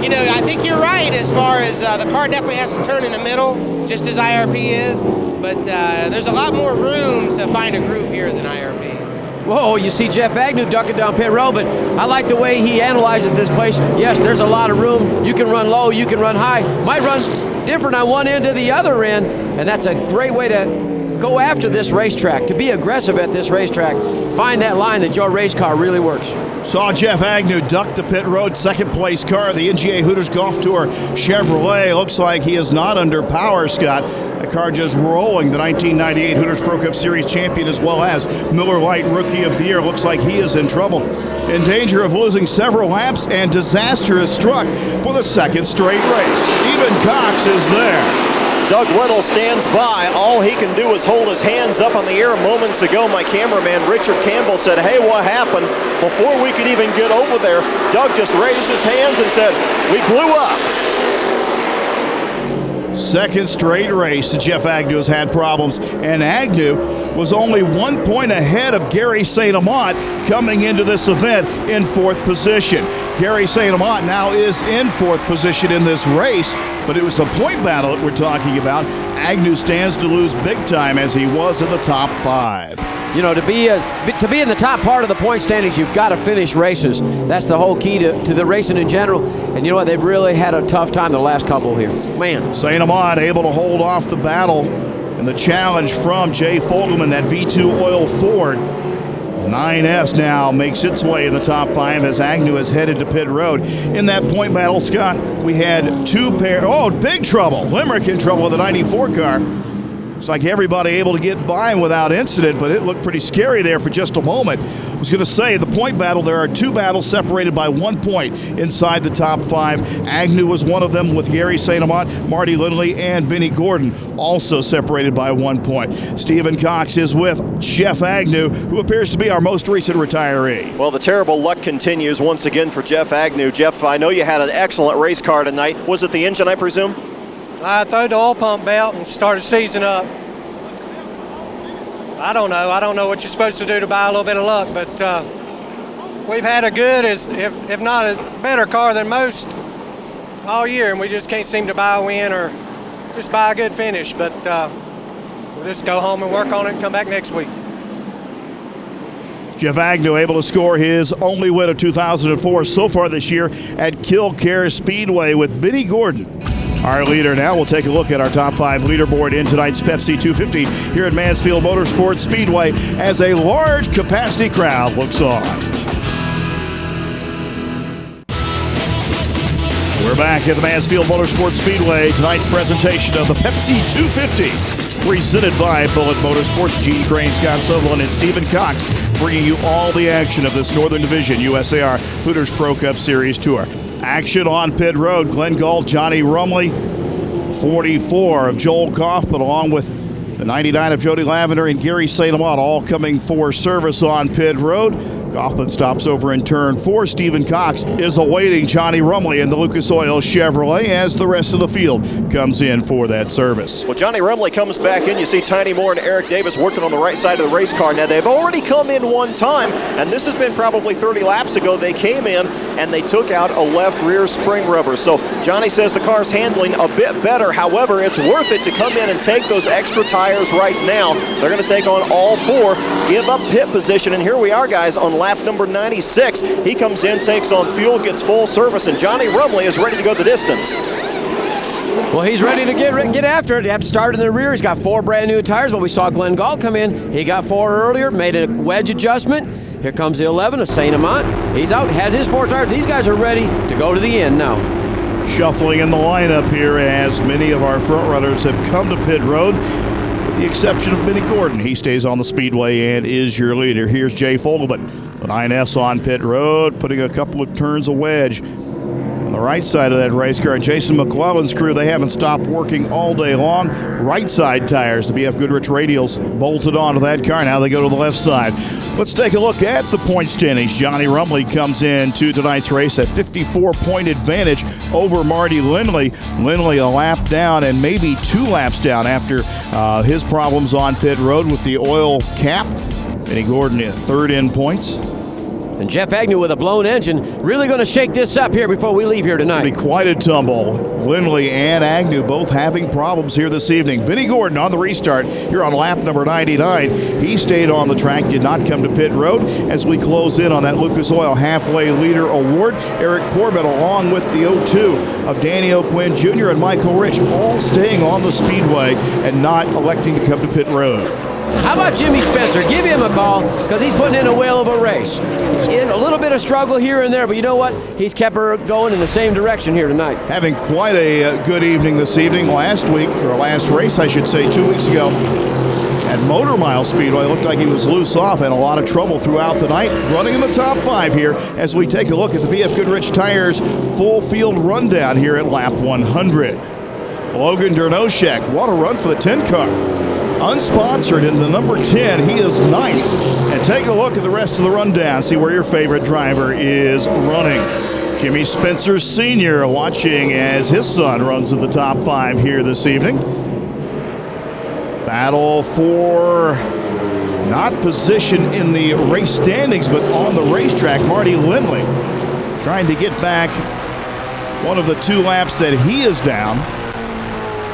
you know, I think you're right as far as the car definitely has to turn in the middle, just as IRP is. But there's a lot more room to find a groove here than IRP. Whoa, you see Jeff Agnew ducking down pit road, but I like the way he analyzes this place. Yes, there's a lot of room. You can run low, you can run high. Might run different on one end to the other end, and that's a great way to go after this racetrack, to be aggressive at this racetrack. Find that line that your race car really works. Saw Jeff Agnew duck to pit road, second place car, the NGA Hooters Golf Tour Chevrolet. Looks like he is not under power, Scott. The car just rolling. The 1998 Hooters Pro Cup Series champion, as well as Miller Lite Rookie of the Year. Looks like he is in trouble. In danger of losing several laps, and disaster is struck for the second straight race. Stephen Cox is there. Doug Weddle stands by. All he can do is hold his hands up on the air. Moments ago, my cameraman Richard Campbell said, "Hey, what happened?" Before we could even get over there, Doug just raised his hands and said, "We blew up." Second straight race, Jeff Agnew has had problems, and Agnew was only 1 point ahead of Gary St. Amant coming into this event in 4th position. Gary St. Amant now is in 4th position in this race, but it was the point battle that we're talking about. Agnew stands to lose big time as he was in the top 5. You know, to be in the top part of the point standings, you've got to finish races. That's the whole key to the racing in general. And you know what? They've really had a tough time the last couple here. Man. St. Amant able to hold off the battle and the challenge from Jay Fogelman, that V2 oil Ford. 9S now makes its way in the top 5 as Agnew is headed to pit road. In that point battle, Scott, we had big trouble. Limerick in trouble with the 94 car. It's like everybody able to get by without incident, but it looked pretty scary there for just a moment. I was going to say, the point battle, there are 2 battles separated by 1 point inside the top 5. Agnew was one of them with Gary St. Amant, Marty Lindley, and Benny Gordon, also separated by 1 point. Stephen Cox is with Jeff Agnew, who appears to be our most recent retiree. Well, the terrible luck continues once again for Jeff Agnew. Jeff, I know you had an excellent race car tonight. Was it the engine, I presume? I threw the oil pump belt and started seizing up. I don't know. I don't know what you're supposed to do to buy a little bit of luck, but we've had a good, if not a better car than most all year, and we just can't seem to buy a win or just buy a good finish. But we'll just go home and work on it and come back next week. Jeff Agnew able to score his only win of 2004 so far this year at Kilcare Speedway with Benny Gordon, our leader. Now we'll take a look at our top 5 leaderboard in tonight's Pepsi 250 here at Mansfield Motorsports Speedway as a large capacity crowd looks on. We're back at the Mansfield Motorsports Speedway. Tonight's presentation of the Pepsi 250 presented by Bullet Motorsports. Gene Crane, Scott Sutherland, and Stephen Cox bringing you all the action of this Northern Division USAR Hooters Pro Cup Series Tour. Action on pit road. Glenn Galt, Johnny Rumley, 44 of Joel Kaufman, along with the 99 of Jody Lavender and Gary St. Amant, all coming for service on pit road. Kaufman stops over in turn 4. Stephen Cox is awaiting Johnny Rumley in the Lucas Oil Chevrolet as the rest of the field comes in for that service. Well, Johnny Rumley comes back in. You see Tiny Moore and Eric Davis working on the right side of the race car. Now, they've already come in one time, and this has been probably 30 laps ago. They came in, and they took out a left rear spring rubber. So Johnny says the car's handling a bit better. However, it's worth it to come in and take those extra tires right now. They're going to take on all 4, give up pit position, and here we are, guys, on lap number 96. He comes in, takes on fuel, gets full service, and Johnny Rumley is ready to go the distance. Well, he's ready to get after it. You have to start in the rear. He's got 4 brand new tires, but we saw Glenn Galt come in. He got 4 earlier, made a wedge adjustment. Here comes the 11 of St. Amant. He's out, has his 4 tires. These guys are ready to go to the end now. Shuffling in the lineup here as many of our front runners have come to pit road, with the exception of Benny Gordon. He stays on the speedway and is your leader. Here's Jay Fogelman, the 9S on pit road, putting a couple of turns a wedge. On the right side of that race car, Jason McClellan's crew, they haven't stopped working all day long. Right side tires, the BF Goodrich radials bolted onto that car. Now they go to the left side. Let's take a look at the point standings. Johnny Rumley comes into tonight's race at 54-point advantage over Marty Lindley. Lindley a lap down and maybe 2 laps down after his problems on pit road with the oil cap. Benny Gordon in third in points. And Jeff Agnew with a blown engine, really going to shake this up here before we leave here tonight. It'll be quite a tumble. Lindley and Agnew both having problems here this evening. Benny Gordon on the restart here on lap number 99. He stayed on the track, did not come to pit road. As we close in on that Lucas Oil Halfway Leader Award, Eric Corbett along with the 0-2 of Danny O'Quinn Jr. and Michael Rich all staying on the speedway and not electing to come to pit road. How about Jimmy Spencer? Give him a call because he's putting in a whale of a race. In a little bit of struggle here and there, but you know what? He's kept her going in the same direction here tonight. Having quite a good evening this evening. Last week, or last race, I should say, 2 weeks ago, at Motor Mile Speedway, looked like he was loose off, had a lot of trouble throughout the night. Running in the top 5 here as we take a look at the BF Goodrich Tires full field rundown here at lap 100. Logan Dernoshek, what a run for the 10 car. Unsponsored in the number 10, he is 9th. And take a look at the rest of the rundown, see where your favorite driver is running. Jimmy Spencer Sr. watching as his son runs in the top 5 here this evening. Battle for not position in the race standings, but on the racetrack. Marty Lindley trying to get back one of the 2 laps that he is down.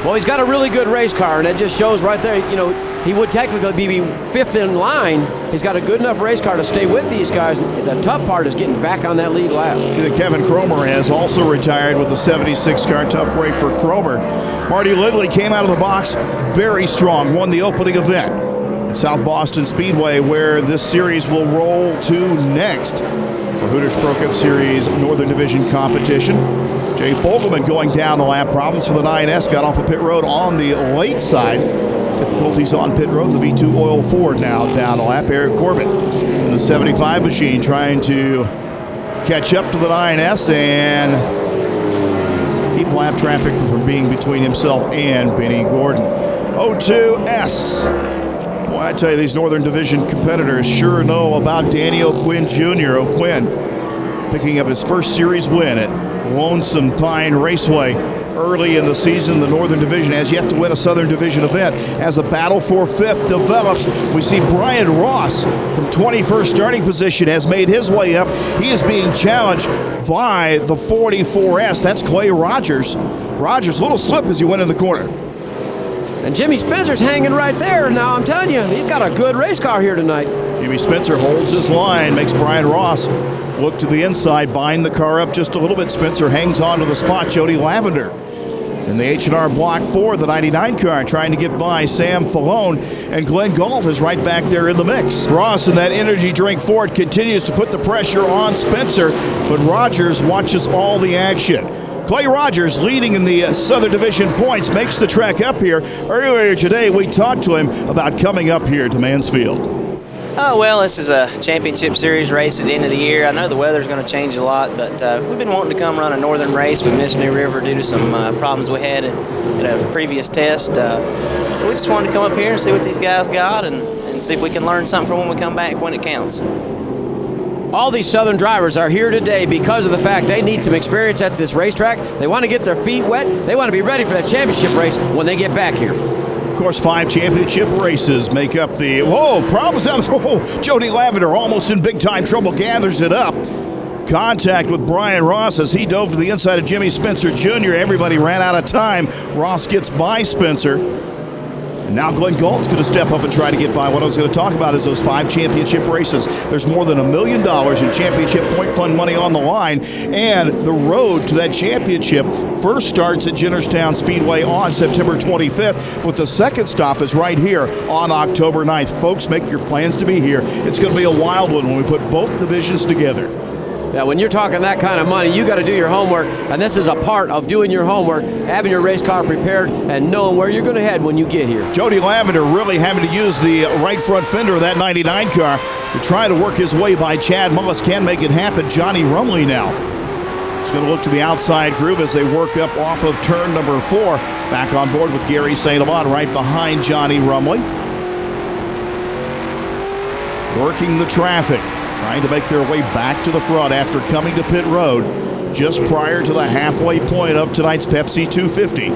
Well, he's got a really good race car, and it just shows right there, you know, he would technically be 5th in line. He's got a good enough race car to stay with these guys. The tough part is getting back on that lead lap. See that Kevin Cromer has also retired with the 76 car. Tough break for Cromer. Marty Lindley came out of the box very strong, won the opening event at South Boston Speedway, where this series will roll to next for Hooters Pro Cup Series Northern Division competition. Jay Fogelman going down the lap. Problems for the 9S. Got off of pit road on the late side. Difficulties on pit road. The V2 Oil Ford now down the lap. Eric Corbett in the 75 machine trying to catch up to the 9S and keep lap traffic from being between himself and Benny Gordon. 0-2S. Boy, I tell you, these Northern Division competitors sure know about Danny O'Quinn Jr. O'Quinn picking up his first series win at Lonesome Pine Raceway early in the season. The Northern Division has yet to win a Southern Division event. As a battle for 5th develops, we see Brian Ross from 21st starting position has made his way up. He is being challenged by the 44S. That's Clay Rogers. Rogers, little slip as he went in the corner. And Jimmy Spencer's hanging right there. Now, I'm telling you, he's got a good race car here tonight. Jimmy Spencer holds his line, makes Brian Ross look to the inside, bind the car up just a little bit. Spencer hangs on to the spot. Jody Lavender in the H&R Block 4, the 99 car, trying to get by Sam Falone, and Glenn Galt is right back there in the mix. Ross in that energy drink Ford continues to put the pressure on Spencer, but Rogers watches all the action. Clay Rogers leading in the Southern Division points, makes the trek up here. Earlier today, we talked to him about coming up here to Mansfield. Oh, well, this is a championship series race at the end of the year. I know the weather's going to change a lot, but we've been wanting to come run a northern race. We missed New River due to some problems we had at a previous test. So we just wanted to come up here and see what these guys got and see if we can learn something for when we come back when it counts. All these Southern drivers are here today because of the fact they need some experience at this racetrack. They want to get their feet wet. They want to be ready for that championship race when they get back here. Of course, 5 championship races make up the, problems out there. Jody Lavender almost in big time trouble, gathers it up. Contact with Brian Ross as he dove to the inside of Jimmy Spencer Jr. Everybody ran out of time. Ross gets by Spencer. And now Glenn Galt's going to step up and try to get by. What I was going to talk about is those 5 championship races. There's more than $1 million in championship point fund money on the line, and the road to that championship first starts at Jennerstown Speedway on September 25th, but the second stop is right here on October 9th. Folks, make your plans to be here. It's going to be a wild one when we put both divisions together. Now, when you're talking that kind of money, you got to do your homework, and this is a part of doing your homework, having your race car prepared and knowing where you're going to head when you get here. Jody Lavender really having to use the right front fender of that 99 car to try to work his way by Chad Mullis. Can make it happen. Johnny Rumley now He's going to look to the outside groove as they work up off of turn number 4. Back on board with Gary St. Amant right behind Johnny Rumley. Working the traffic, trying to make their way back to the front after coming to pit road just prior to the halfway point of tonight's Pepsi 250.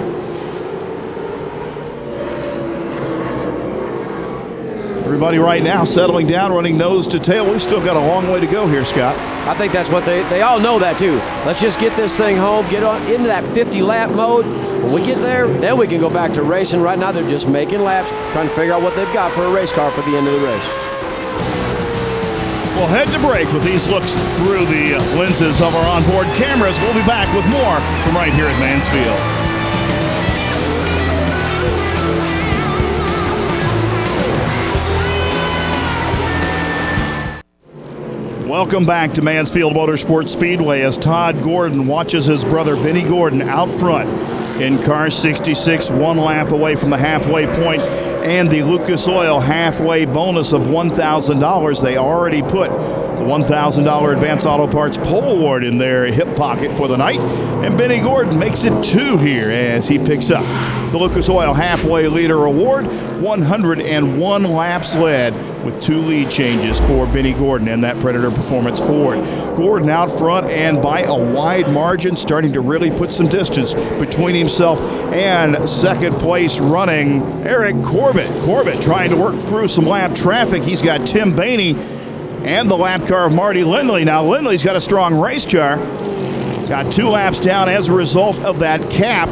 Everybody right now settling down, running nose to tail. We've still got a long way to go here, Scott. I think that's what they all know that too. Let's just get this thing home, get on into that 50-lap mode. When we get there, then we can go back to racing. Right now they're just making laps, trying to figure out what they've got for a race car for the end of the race. We'll head to break with these looks through the lenses of our onboard cameras. We'll be back with more from right here at Mansfield. Welcome back to Mansfield Motorsports Speedway as Todd Gordon watches his brother Benny Gordon out front in car 66, 1 lap away from the halfway point and the Lucas Oil halfway bonus of $1,000. They already put the $1,000 Advance Auto Parts pole award in their hip pocket for the night. And Benny Gordon makes it 2 here as he picks up the Lucas Oil halfway leader award. 101 laps led with 2 lead changes for Benny Gordon and that Predator Performance Ford. Gordon out front and by a wide margin, starting to really put some distance between himself and second place running Eric Corbett. Corbett trying to work through some lap traffic. He's got Tim Bainey and the lap car of Marty Lindley. Now Lindley's got a strong race car. Got 2 laps down as a result of that cap.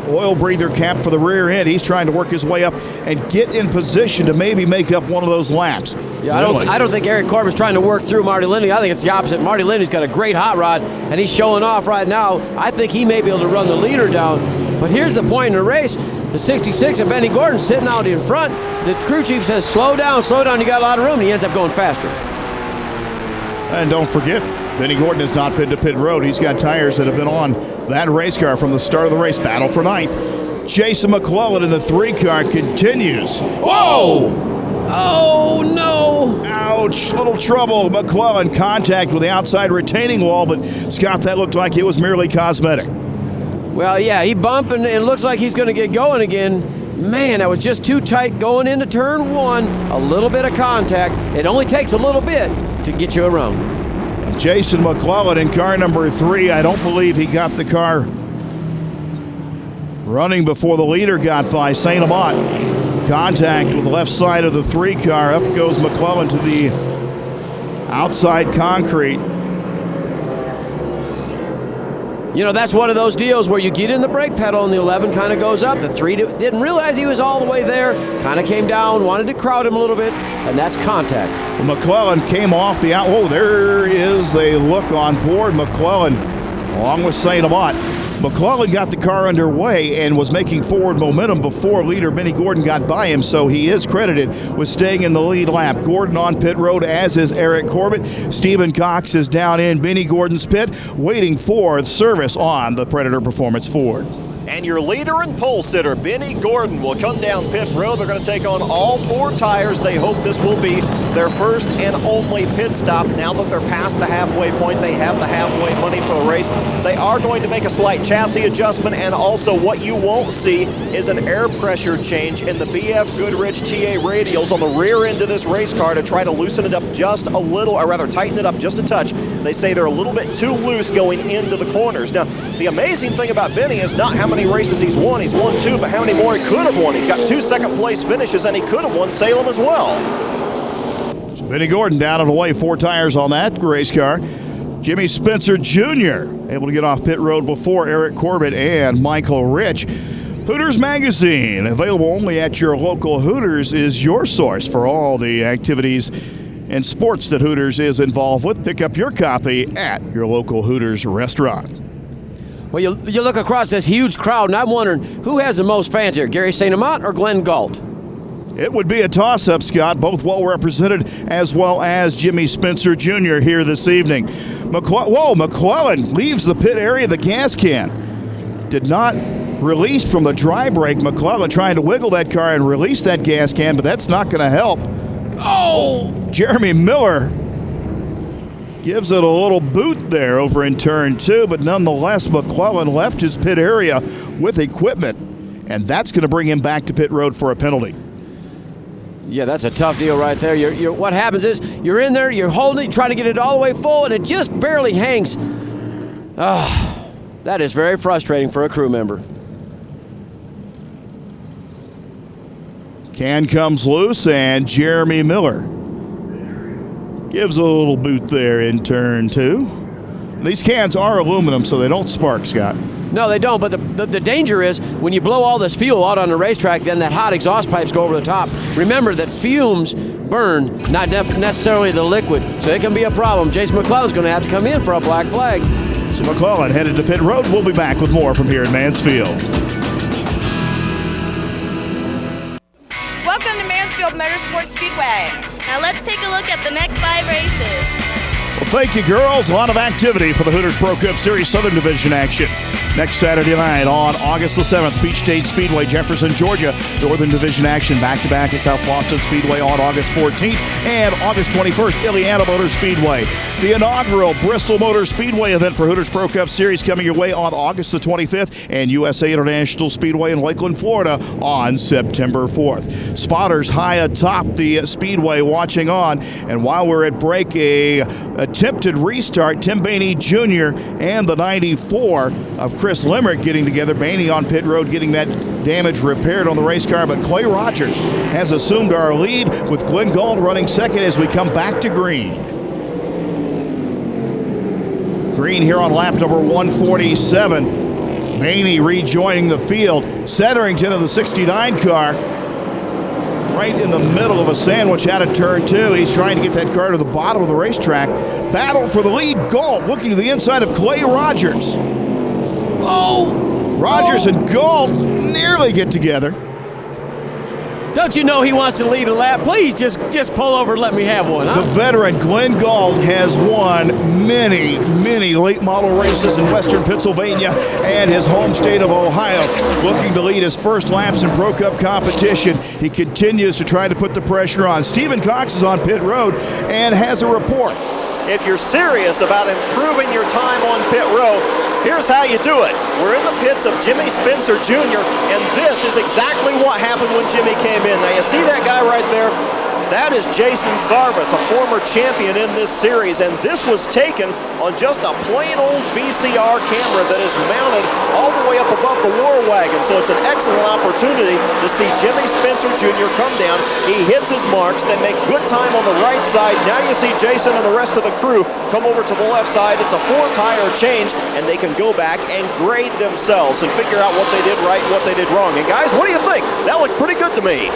Oil breather cap for the rear end. He's trying to work his way up and get in position to maybe make up one of those laps. Yeah, I don't think Eric Corbett's trying to work through Marty Lindley. I think it's the opposite. Marty Lindley's got a great hot rod, and he's showing off right now. I think he may be able to run the leader down. But here's the point in the race. The 66 of Benny Gordon sitting out in front. The crew chief says, slow down, you got a lot of room, and he ends up going faster. And don't forget, Benny Gordon has not been to pit road. He's got tires that have been on that race car from the start of the race. Battle for ninth. Jason McClellan in the 3 car continues. Whoa! Oh, no! Ouch, little trouble. McClellan contact with the outside retaining wall, but Scott, that looked like it was merely cosmetic. Well, yeah, he bumped and it looks like he's going to get going again. Man, that was just too tight going into turn 1. A little bit of contact. It only takes a little bit to get you around. And Jason McClellan in car number 3. I don't believe he got the car running before the leader got by. St. Amant. Contact with the left side of the 3 car. Up goes McClellan to the outside concrete. You know, that's one of those deals where you get in the brake pedal and the 11 kind of goes up. The 3 didn't realize he was all the way there, kind of came down, wanted to crowd him a little bit, and that's contact. Well, McClellan came off the out. Oh, there is a look on board. McClellan, along with St. Amant. McClellan got the car underway and was making forward momentum before leader Benny Gordon got by him, so he is credited with staying in the lead lap. Gordon on pit road, as is Eric Corbett. Stephen Cox is down in Benny Gordon's pit, waiting for service on the Predator Performance Ford. And your leader and pole sitter, Benny Gordon, will come down pit road. They're going to take on all 4 tires. They hope this will be their first and only pit stop. Now that they're past the halfway point, they have the halfway money for the race. They are going to make a slight chassis adjustment, and also what you won't see is an air pressure change in the BF Goodrich TA radials on the rear end of this race car to try to loosen it up just a little, or rather tighten it up just a touch. They say they're a little bit too loose going into the corners. Now, the amazing thing about Benny is not how many races he's won. He's won 2, but how many more he could have won? He's got 2 second-place finishes, and he could have won Salem as well. So Benny Gordon down and away, 4 tires on that race car. Jimmy Spencer Jr. able to get off pit road before Eric Corbett and Michael Rich. Hooters Magazine, available only at your local Hooters, is your source for all the activities and sports that Hooters is involved with. Pick up your copy at your local Hooters restaurant. Well, you look across this huge crowd, and I'm wondering who has the most fans here, Gary St. Amant or Glenn Galt? It would be a toss-up, Scott, both well represented, as well as Jimmy Spencer Jr. here this evening. McClellan leaves the pit area. The gas can did not release from the dry brake. McClellan trying to wiggle that car and release that gas can, but that's not going to help. Oh! Jeremy Miller Gives it a little boot there over in turn 2, but nonetheless, McClellan left his pit area with equipment, and that's going to bring him back to pit road for a penalty. Yeah, that's a tough deal right there. What happens is you're in there, you're holding it, trying to get it all the way full, and it just barely hangs. That is very frustrating for a crew member. Can comes loose, and Jeremy Miller gives a little boot there in turn 2. These cans are aluminum, so they don't spark, Scott. No, they don't, but the danger is when you blow all this fuel out on the racetrack, then that hot exhaust pipes go over the top. Remember that fumes burn, not necessarily the liquid, so it can be a problem. Jason McClellan's going to have to come in for a black flag. So McClellan headed to pit road. We'll be back with more from here in Mansfield. Welcome to Mansfield Motorsports Speedway. Now let's take a look at the next 5 races. Well, thank you, girls. A lot of activity for the Hooters Pro Cup Series Southern Division action. Next Saturday night on August the 7th, Peach State Speedway, Jefferson, Georgia. Northern Division action back-to-back at South Boston Speedway on August 14th. And August 21st, Illiana Motor Speedway. The inaugural Bristol Motor Speedway event for Hooters Pro Cup Series coming your way on August the 25th. And USA International Speedway in Lakeland, Florida on September 4th. Spotters high atop the speedway watching on. And while we're at break, a attempted restart, Tim Bainey Jr. and the 94 of Chris Limerick getting together. Bainey on pit road getting that damage repaired on the race car, but Clay Rogers has assumed our lead with Glenn Gauld running second as we come back to green. Green here on lap number 147. Bainey rejoining the field. Setterington of the 69 car right in the middle of a sandwich out of turn 2. He's trying to get that car to the bottom of the racetrack. Battle for the lead. Gauld looking to the inside of Clay Rogers. Rogers and Gauld nearly get together. Don't you know he wants to lead a lap? Please just pull over and let me have one. Huh? The veteran Glenn Gauld has won many, many late model races in western Pennsylvania and his home state of Ohio. Looking to lead his first laps in Pro Cup competition. He continues to try to put the pressure on. Stephen Cox is on pit road and has a report. If you're serious about improving your time on pit road, here's how you do it. We're in the pits of Jimmy Spencer Jr., and this is exactly what happened when Jimmy came in. Now, you see that guy right there? That is Jason Sarvis, a former champion in this series, and this was taken on just a plain old VCR camera that is mounted all the way up above the war wagon. So it's an excellent opportunity to see Jimmy Spencer Jr. come down. He hits his marks. They make good time on the right side. Now you see Jason and the rest of the crew come over to the left side. It's a 4-tire change, and they can go back and grade themselves and figure out what they did right and what they did wrong. And guys, what do you think? That looked pretty good to me.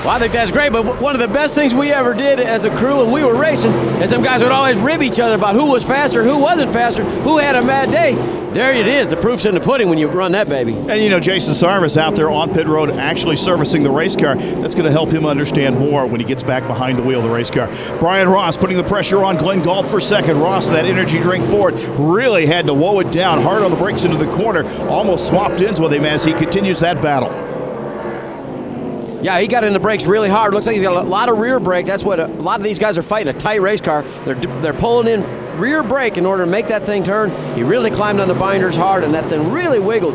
Well, I think that's great, but one of the best things we ever did as a crew when we were racing is them guys would always rib each other about who was faster, who wasn't faster, who had a mad day. There it is. The proof's in the pudding when you run that baby. And you know, Jason Sarvis out there on pit road actually servicing the race car. That's going to help him understand more when he gets back behind the wheel of the race car. Brian Ross putting the pressure on Glenn Gauld for second. Ross, that energy drink forward, really had to woe it down hard on the brakes into the corner. Almost swapped ends with him as he continues that battle. Yeah, he got in the brakes really hard. Looks like he's got a lot of rear brake. That's what a lot of these guys are fighting, a tight race car. They're pulling in rear brake in order to make that thing turn. He really climbed on the binders hard, and that thing really wiggled.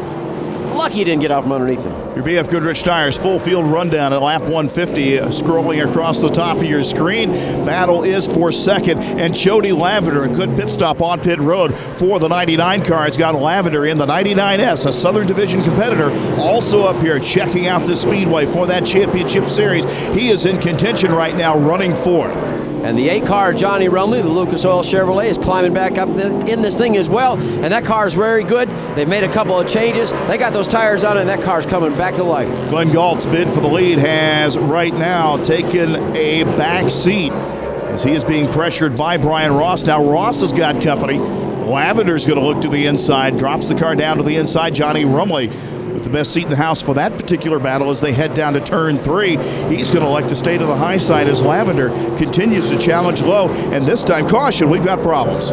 Lucky he didn't get out from underneath him. Your BF Goodrich Tires full field rundown at lap 150, scrolling across the top of your screen. Battle is for second, and Jody Lavender, a good pit stop on pit road for the 99 car. It's got Lavender in the 99S, a Southern Division competitor, also up here checking out the speedway for that championship series. He is in contention right now, running fourth. And the 8-car, Johnny Rumley, the Lucas Oil Chevrolet, is climbing back up in this thing as well. And that car is very good. They've made a couple of changes. They got those tires on it, and that car's coming back to life. Glenn Gauld's bid for the lead has right now taken a back seat as he is being pressured by Brian Ross. Now Ross has got company. Lavender's going to look to the inside, drops the car down to the inside. Johnny Rumley with the best seat in the house for that particular battle as they head down to turn 3. He's going to elect to stay to the high side as Lavender continues to challenge low. And this time, caution, we've got problems.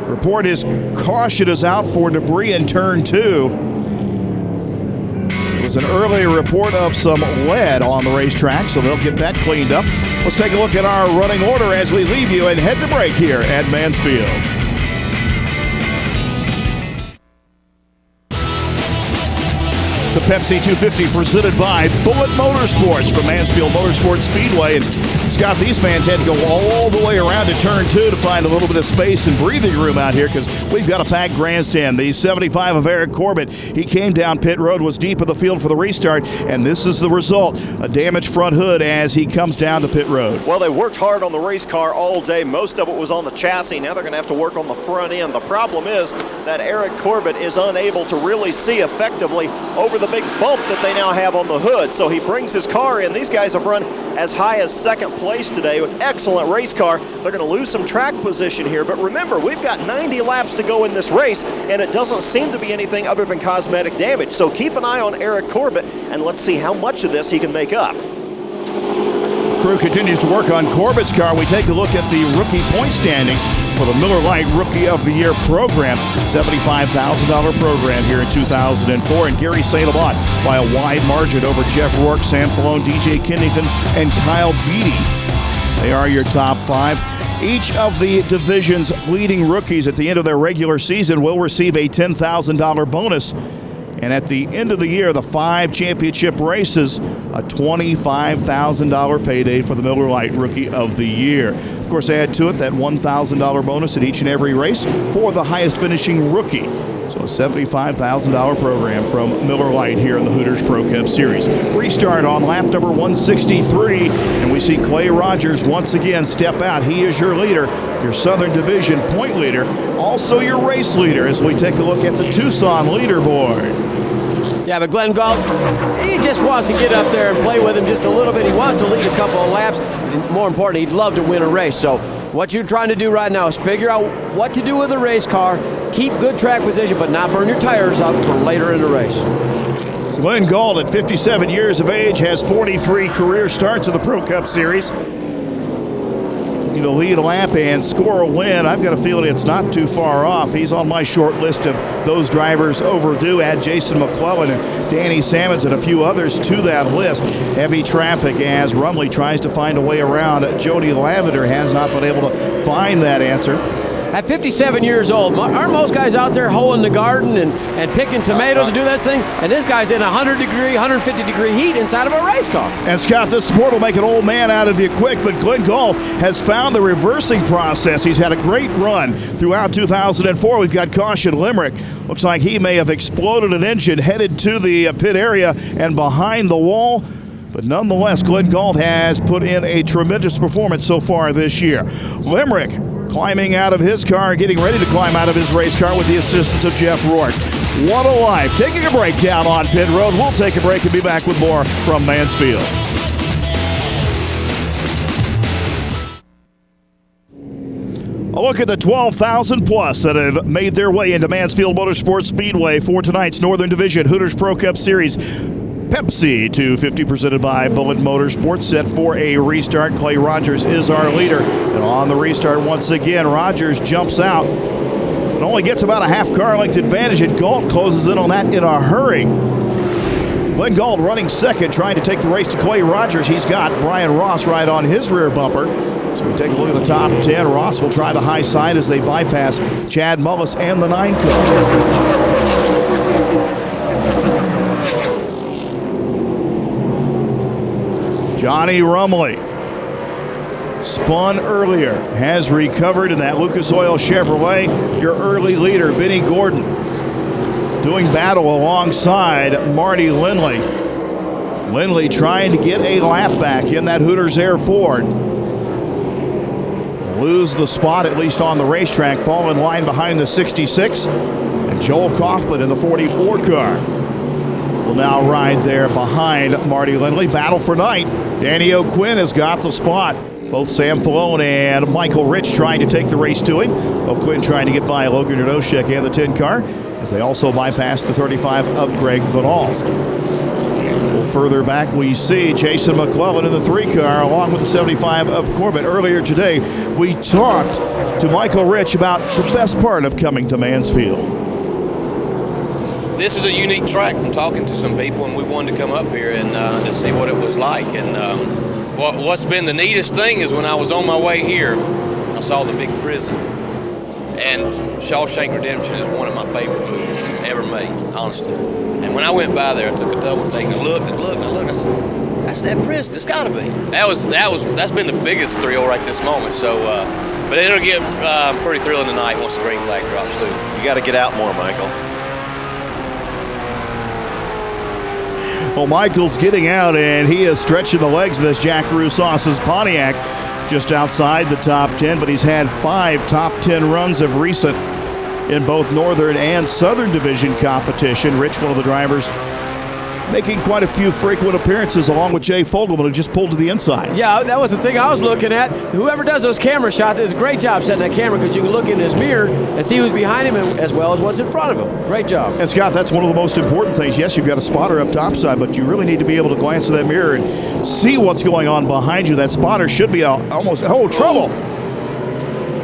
Report is caution is out for debris in turn 2. There's an early report of some lead on the racetrack, so they'll get that cleaned up. Let's take a look at our running order as we leave you and head to break here at Mansfield. The Pepsi 250 presented by Bullet Motorsports from Mansfield Motorsports Speedway. And Scott, these fans had to go all the way around to turn 2 to find a little bit of space and breathing room out here because we've got a packed grandstand. The 75 of Eric Corbett, he came down pit road, was deep in the field for the restart, and this is the result, a damaged front hood as he comes down to pit road. Well, they worked hard on the race car all day. Most of it was on the chassis. Now they're going to have to work on the front end. The problem is that Eric Corbett is unable to really see effectively over the big bump that they now have on the hood. So he brings his car in. These guys have run as high as second place today with excellent race car. They're going to lose some track position here, but remember, we've got 90 laps to go in this race, and it doesn't seem to be anything other than cosmetic damage. So keep an eye on Eric Corbett, and let's see how much of this he can make up. Crew continues to work on Corbett's car. We take a look at the rookie point standings for the Miller Lite Rookie of the Year program. $75,000 program here in 2004. And Gary St. Amant by a wide margin over Jeff Rourke, Sam Falone, DJ Kennington, and Kyle Beatty. They are your top 5. Each of the division's leading rookies at the end of their regular season will receive a $10,000 bonus. And at the end of the year, the 5 championship races, a $25,000 payday for the Miller Lite Rookie of the Year. Of course, add to it that $1,000 bonus at each and every race for the highest finishing rookie. So a $75,000 program from Miller Lite here in the Hooters Pro Cup Series. Restart on lap number 163, and we see Clay Rogers once again step out. He is your leader, your Southern Division point leader, also your race leader as we take a look at the Tucson leaderboard. Yeah, but Glenn Galt, he just wants to get up there and play with him just a little bit. He wants to lead a couple of laps. And more importantly, he'd love to win a race. So what you're trying to do right now is figure out what to do with the race car, keep good track position, but not burn your tires up for later in the race. Glenn Galt, at 57 years of age, has 43 career starts in the Pro Cup Series. To lead a lap and score a win, I've got a feeling it's not too far off. He's on my short list of those drivers overdue. Add Jason McClellan and Danny Sammons and a few others to that list. Heavy traffic as Rumley tries to find a way around. Jody Lavender has not been able to find that answer. At 57 years old, aren't most guys out there hoeing the garden and picking tomatoes and do that thing? And this guy's in 100-degree, 150-degree heat inside of a race car. And Scott, this sport will make an old man out of you quick, but Glenn Galt has found the reversing process. He's had a great run throughout 2004. We've got caution Limerick. Looks like he may have exploded an engine headed to the pit area and behind the wall. But nonetheless, Glenn Galt has put in a tremendous performance so far this year. Limerick climbing out of his car, getting ready to climb out of his race car with the assistance of Jeff Rourke. What a life. Taking a break down on pit road. We'll take a break and be back with more from Mansfield. A look at the 12,000 plus that have made their way into Mansfield Motorsports Speedway for tonight's Northern Division Hooters Pro Cup Series. Pepsi 250 presented by Bullet Motorsports, set for a restart. Clay Rogers is our leader. And on the restart once again, Rogers jumps out, but only gets about a half car length advantage, and Galt closes in on that in a hurry. Glenn Galt running second, trying to take the race to Clay Rogers. He's got Brian Ross right on his rear bumper. So we take a look at the top 10. Ross will try the high side as they bypass Chad Mullis and the 9 car. Johnny Rumley spun earlier, has recovered in that Lucas Oil Chevrolet. Your early leader, Benny Gordon, doing battle alongside Marty Lindley. Lindley trying to get a lap back in that Hooters Air Ford. Lose the spot, at least on the racetrack, fall in line behind the 66. And Joel Kaufman in the 44 car will now ride there behind Marty Lindley. Battle for ninth. Danny O'Quinn has got the spot. Both Sam Falone and Michael Rich trying to take the race to him. O'Quinn trying to get by Logan Radoshek and the 10 car as they also bypass the 35 of Greg Van Alst. A little further back we see Jason McClellan in the 3 car along with the 75 of Corbett. Earlier today we talked to Michael Rich about the best part of coming to Mansfield. this is a unique track from talking to some people, and we wanted to come up here and to see what it was like. And what's been the neatest thing is when I was on my way here, I saw the big prison. And Shawshank Redemption is one of my favorite movies ever made, honestly. And when I went by there, I took a double take and looked and looked and looked. I said, that's that prison. It's got to be. That's been the biggest thrill right this moment. So, but it'll get pretty thrilling tonight once the green flag drops too. You got to get out more, Michael. Well, Michael's getting out, and he is stretching the legs of this Jack Roussos' Pontiac just outside the top 10, but he's had 5 top 10 runs of recent in both Northern and Southern Division competition. Rich, one of the drivers, making quite a few frequent appearances along with Jay Fogelman, who just pulled to the inside. Yeah, that was the thing I was looking at. Whoever does those camera shots does a great job setting that camera, because you can look in his mirror and see who's behind him as well as what's in front of him. Great job. And Scott, that's one of the most important things. Yes, you've got a spotter up topside, but you really need to be able to glance in that mirror and see what's going on behind you. That spotter should be almost trouble.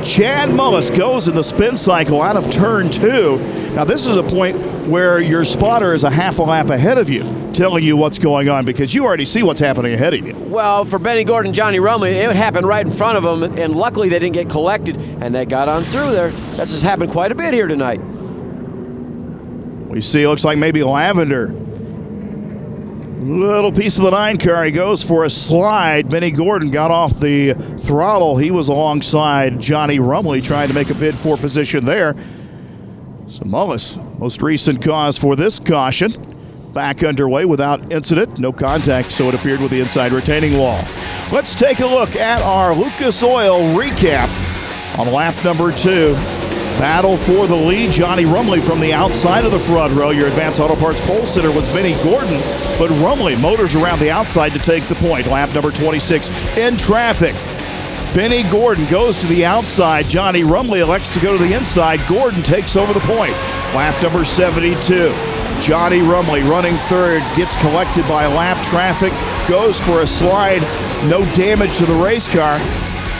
Chad Mullis goes in the spin cycle out of turn 2. Now, this is a point where your spotter is a half a lap ahead of you, telling you what's going on, because you already see what's happening ahead of you. Well, for Benny Gordon and Johnny Rumley, it would happen right in front of them, and luckily they didn't get collected, and they got on through there. That's just happened quite a bit here tonight. We see it looks like maybe Lavender. Little piece of the 9 car. He goes for a slide. Benny Gordon got off the throttle. He was alongside Johnny Rumley trying to make a bid for position there. So Mullis, most recent cause for this caution. Back underway without incident. No contact, so it appeared, with the inside retaining wall. Let's take a look at our Lucas Oil recap on lap number 2. Battle for the lead. Johnny Rumley from the outside of the front row. Your Advanced Auto Parts pole sitter was Benny Gordon, but Rumley motors around the outside to take the point. Lap number 26 in traffic. Benny Gordon goes to the outside. Johnny Rumley elects to go to the inside. Gordon takes over the point. Lap number 72. Johnny Rumley running third, gets collected by lap traffic, goes for a slide. No damage to the race car,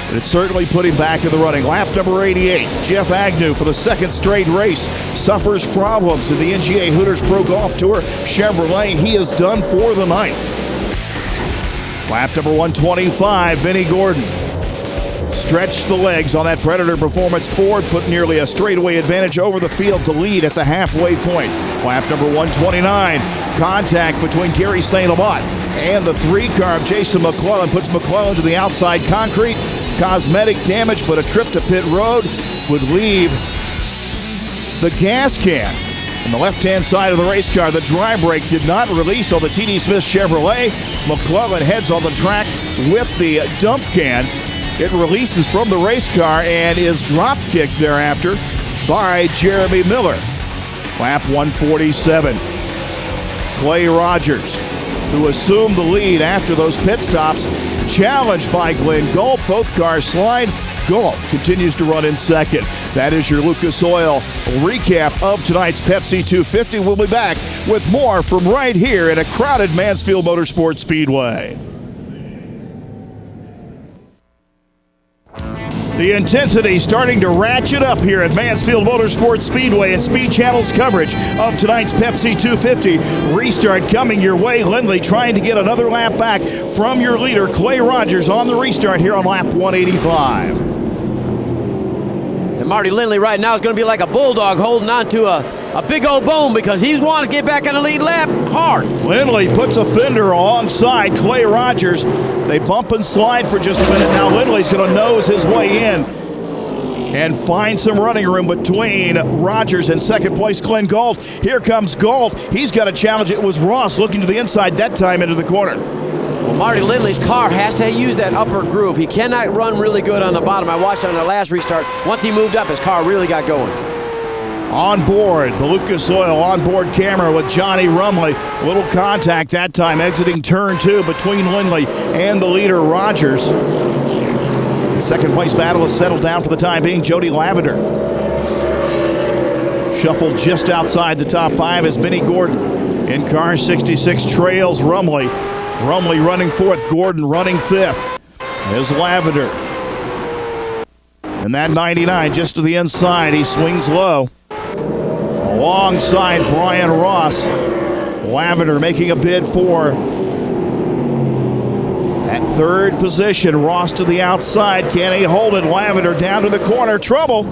but it certainly put him back in the running. Lap number 88, Jeff Agnew for the second straight race suffers problems in the NGA Hooters Pro Golf Tour Chevrolet. He is done for the night. Lap number 125, Benny Gordon stretched the legs on that Predator Performance Ford, put nearly a straightaway advantage over the field to lead at the halfway point. Lap number 129, contact between Gary St. Lamont and the 3-car of Jason McClellan puts McClellan to the outside concrete. Cosmetic damage, but a trip to pit road would leave the gas can on the left-hand side of the race car. The dry brake did not release on the T.D. Smith Chevrolet. McClellan heads on the track with the dump can. It releases from the race car and is drop-kicked thereafter by Jeremy Miller. Lap 147. Clay Rogers, who assumed the lead after those pit stops, challenged by Glenn Galt. Both cars slide. Galt continues to run in second. That is your Lucas Oil recap of tonight's Pepsi 250. We'll be back with more from right here at a crowded Mansfield Motorsports Speedway. The intensity starting to ratchet up here at Mansfield Motorsports Speedway, and Speed Channel's coverage of tonight's Pepsi 250 restart coming your way. Lindley trying to get another lap back from your leader, Clay Rogers, on the restart here on lap 185. And Marty Lindley right now is going to be like a bulldog holding on to a big old bone, because he wants to get back in the lead lap hard. Lindley puts a fender alongside Clay Rogers. They bump and slide for just a minute. Now Lindley's going to nose his way in and find some running room between Rogers and second place Glenn Galt. Here comes Galt. He's got a challenge. It was Ross looking to the inside that time into the corner. Well, Marty Lindley's car has to use that upper groove. He cannot run really good on the bottom. I watched on the last restart. Once he moved up, his car really got going. On board, the Lucas Oil onboard camera with Johnny Rumley. Little contact that time, exiting turn 2 between Lindley and the leader, Rogers. The second place battle is settled down for the time being. Jody Lavender shuffled just outside the top 5 as Benny Gordon in car 66 trails Rumley. Rumley running 4th, Gordon running 5th. There's Lavender. And that 99 just to the inside, he swings low. alongside Brian Ross. Lavender making a bid for that third position. Ross to the outside. Can he hold it? Lavender down to the corner. Trouble.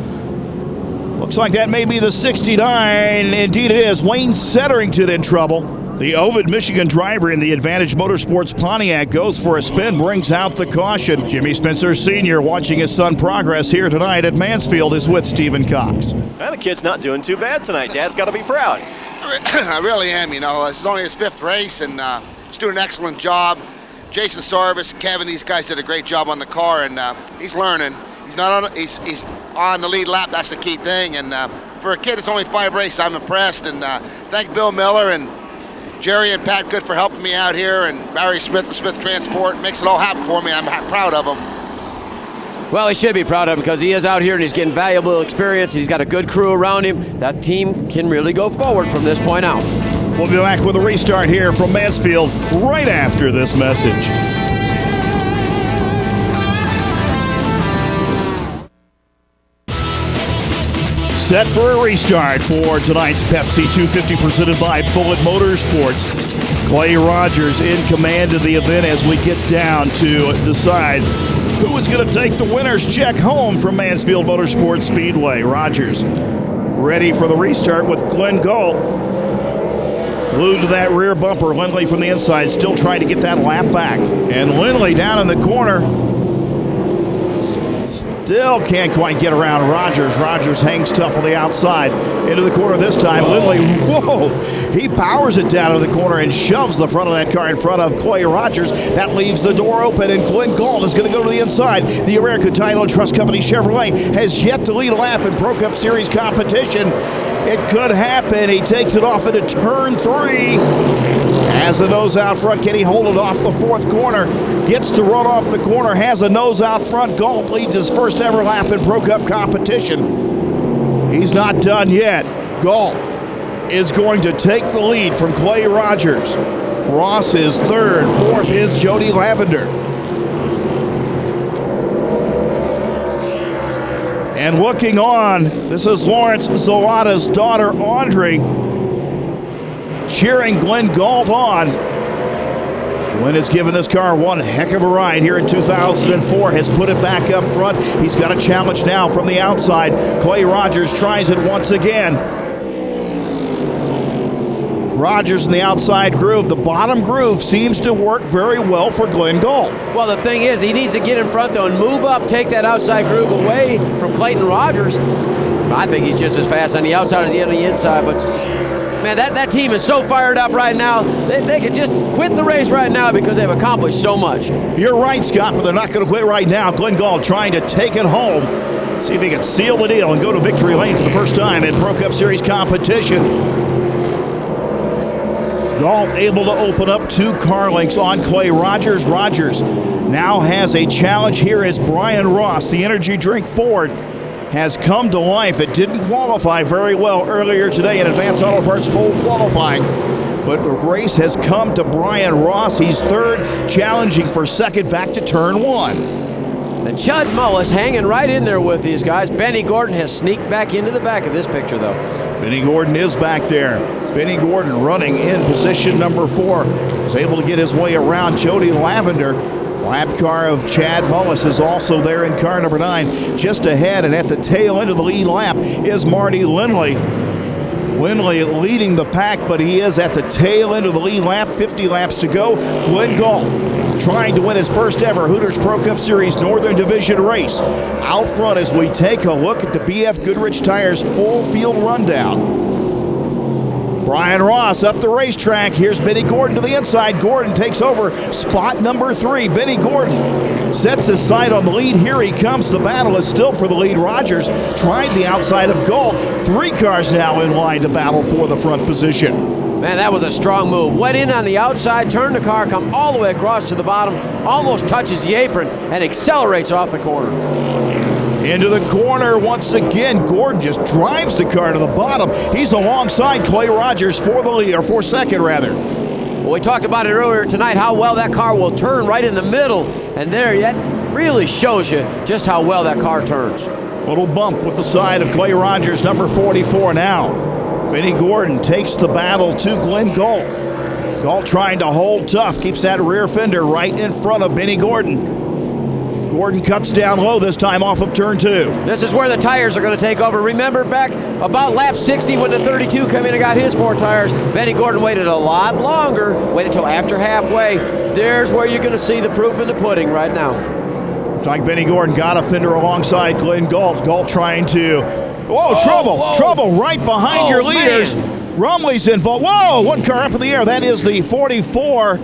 Looks like that may be the 69. Indeed it is. Wayne Setterington in trouble. The Ovid, Michigan driver in the Advantage Motorsports Pontiac goes for a spin, brings out the caution. Jimmy Spencer Sr. watching his son progress here tonight at Mansfield is with Stephen Cox. Well, the kid's not doing too bad tonight. Dad's got to be proud. I really am, you know. This is only his 5th race, and he's doing an excellent job. Jason Sarvis, Kevin, these guys did a great job on the car, and he's learning. He's on the lead lap. That's the key thing. And for a kid, it's only 5 races. I'm impressed, and thank Bill Miller and Jerry and Pat Good for helping me out here, and Barry Smith of Smith Transport. Makes it all happen for me. I'm proud of him. Well, he should be proud of him because he is out here and he's getting valuable experience. He's got a good crew around him. That team can really go forward from this point out. We'll be back with a restart here from Mansfield right after this message. Set for a restart for tonight's Pepsi 250 presented by Bullet Motorsports. Clay Rogers in command of the event as we get down to decide who is going to take the winner's check home from Mansfield Motorsports Speedway. Rogers ready for the restart with Glenn Galt glued to that rear bumper. Lindley from the inside still trying to get that lap back. And Lindley down in the corner. Still can't quite get around Rogers. Rogers hangs tough on the outside. Into the corner this time. Lindley, whoa! He powers it down to the corner and shoves the front of that car in front of Clay Rogers. That leaves the door open, and Glenn Galt is going to go to the inside. The American Title and Trust Company Chevrolet has yet to lead a lap in Pro Cup Series competition. It could happen. He takes it off into turn 3. Has a nose out front. Can he hold it off the 4th corner? Gets to run off the corner. Has a nose out front. Galt leads his first ever lap in Pro Cup competition. He's not done yet. Galt is going to take the lead from Clay Rogers. Ross is 3rd. 4th is Jody Lavender. And looking on, this is Lawrence Zalata's daughter, Audrey, cheering Glenn Galt on. Glenn has given this car one heck of a ride here in 2004, has put it back up front. He's got a challenge now from the outside. Clay Rogers tries it once again. Rogers in the outside groove. The bottom groove seems to work very well for Glenn Galt. Well, the thing is, he needs to get in front, though, and move up, take that outside groove away from Clayton Rogers. I think he's just as fast on the outside as he is on the inside, but man, that team is so fired up right now. They could just quit the race right now because they've accomplished so much. You're right, Scott, but they're not going to quit right now. Glenn Galt trying to take it home. See if he can seal the deal and go to victory lane for the first time in Pro Cup Series competition. Galt able to open up 2 car lengths on Clay Rogers. Rogers now has a challenge here as Brian Ross, the energy drink Ford, has come to life. It didn't qualify very well earlier today in Advanced Auto Parts pole qualifying, but the race has come to Brian Ross. He's 3rd, challenging for 2nd back to turn 1. And Chud Mullis hanging right in there with these guys. Benny Gordon has sneaked back into the back of this picture, though. Benny Gordon is back there. Benny Gordon running in position number 4. Is able to get his way around Jody Lavender. Lap car of Chad Mullis is also there in car number 9. Just ahead and at the tail end of the lead lap is Marty Lindley. Lindley leading the pack, but he is at the tail end of the lead lap. 50 laps to go. Glenn Galt trying to win his first ever Hooters Pro Cup Series Northern Division race. Out front as we take a look at the BF Goodrich Tires full field rundown. Brian Ross up the racetrack. Here's Benny Gordon to the inside. Gordon takes over spot number 3. Benny Gordon sets his sight on the lead. Here he comes. The battle is still for the lead. Rogers tried the outside of Galt. 3 cars now in line to battle for the front position. Man, that was a strong move. Went in on the outside, turned the car, come all the way across to the bottom, almost touches the apron, and accelerates off the corner. Into the corner once again. Gordon just drives the car to the bottom. He's alongside Clay Rogers for the lead, or for 2nd rather. Well, we talked about it earlier tonight, how well that car will turn right in the middle. And there, that really shows you just how well that car turns. Little bump with the side of Clay Rogers, number 44 now. Benny Gordon takes the battle to Glenn Galt. Galt trying to hold tough, keeps that rear fender right in front of Benny Gordon. Gordon cuts down low this time off of turn 2. This is where the tires are going to take over. Remember back about lap 60 when the 32 came in and got his 4 tires, Benny Gordon waited a lot longer, waited until after halfway. There's where you're going to see the proof in the pudding right now. Looks like Benny Gordon got a fender alongside Glenn Galt. Galt trying to, trouble right behind your leaders. Man. Rumley's involved. Whoa, one car up in the air. That is the 44,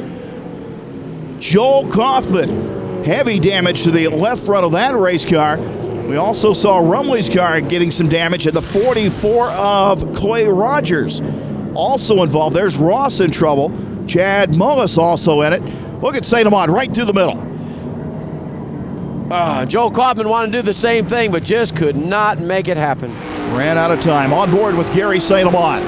Joel Kaufman. Heavy damage to the left front of that race car. We also saw Rumley's car getting some damage at the 44 of Clay Rogers. Also involved. There's Ross in trouble. Chad Mullis also in it. Look at St. Amant right through the middle. Joel Kaufman wanted to do the same thing, but just could not make it happen. Ran out of time. On board with Gary St. Amant.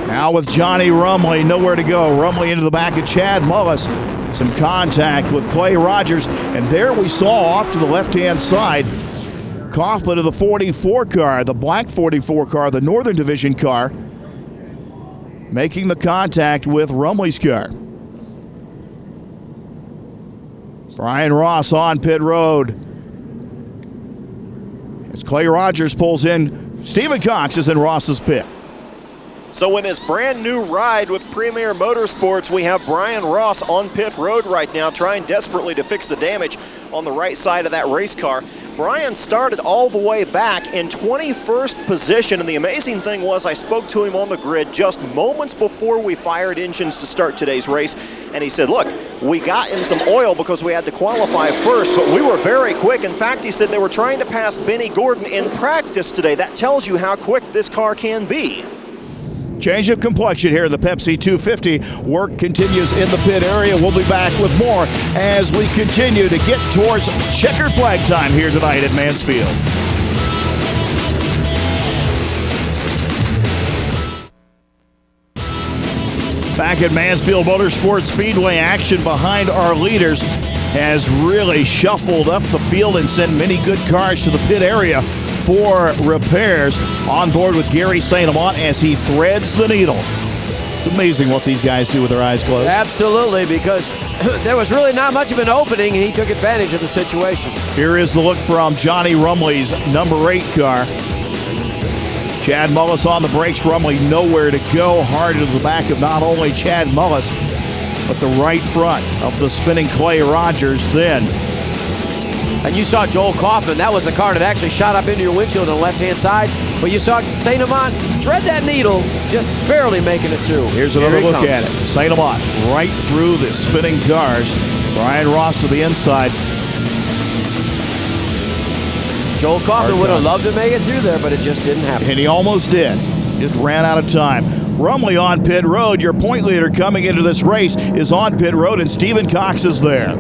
Now with Johnny Rumley, nowhere to go. Rumley into the back of Chad Mullis. Some contact with Clay Rogers. And there we saw off to the left-hand side, Kaufman of the 44 car, the black 44 car, the Northern Division car, making the contact with Rumley's car. Brian Ross on pit road. As Clay Rogers pulls in, Stephen Cox is in Ross's pit. So in his brand new ride with Premier Motorsports, we have Brian Ross on pit road right now, trying desperately to fix the damage on the right side of that race car. Brian started all the way back in 21st position, and the amazing thing was I spoke to him on the grid just moments before we fired engines to start today's race, and he said, look, we got in some oil because we had to qualify first, but we were very quick. In fact, he said they were trying to pass Benny Gordon in practice today. That tells you how quick this car can be. Change of complexion here in the Pepsi 250. Work continues in the pit area. We'll be back with more as we continue to get towards checkered flag time here tonight at Mansfield. Back at Mansfield Motorsports Speedway, action behind our leaders has really shuffled up the field and sent many good cars to the pit area for repairs. On board with Gary St. Amant as he threads the needle. It's amazing what these guys do with their eyes closed. Absolutely, because there was really not much of an opening, and he took advantage of the situation. Here is the look from Johnny Rumley's number 8 car. Chad Mullis on the brakes. Rumley nowhere to go. Hard into the back of not only Chad Mullis, but the right front of the spinning Clay Rogers then. And you saw Joel Kaufman. That was the car that actually shot up into your windshield on the left-hand side. But you saw St. Amant thread that needle, just barely making it through. Here's another look at it. St. Amant right through the spinning cars. Brian Ross to the inside. Joel Kaufman would have loved to make it through there, but it just didn't happen. And he almost did. Just ran out of time. Rumley on pit road. Your point leader coming into this race is on pit road, and Stephen Cox is there.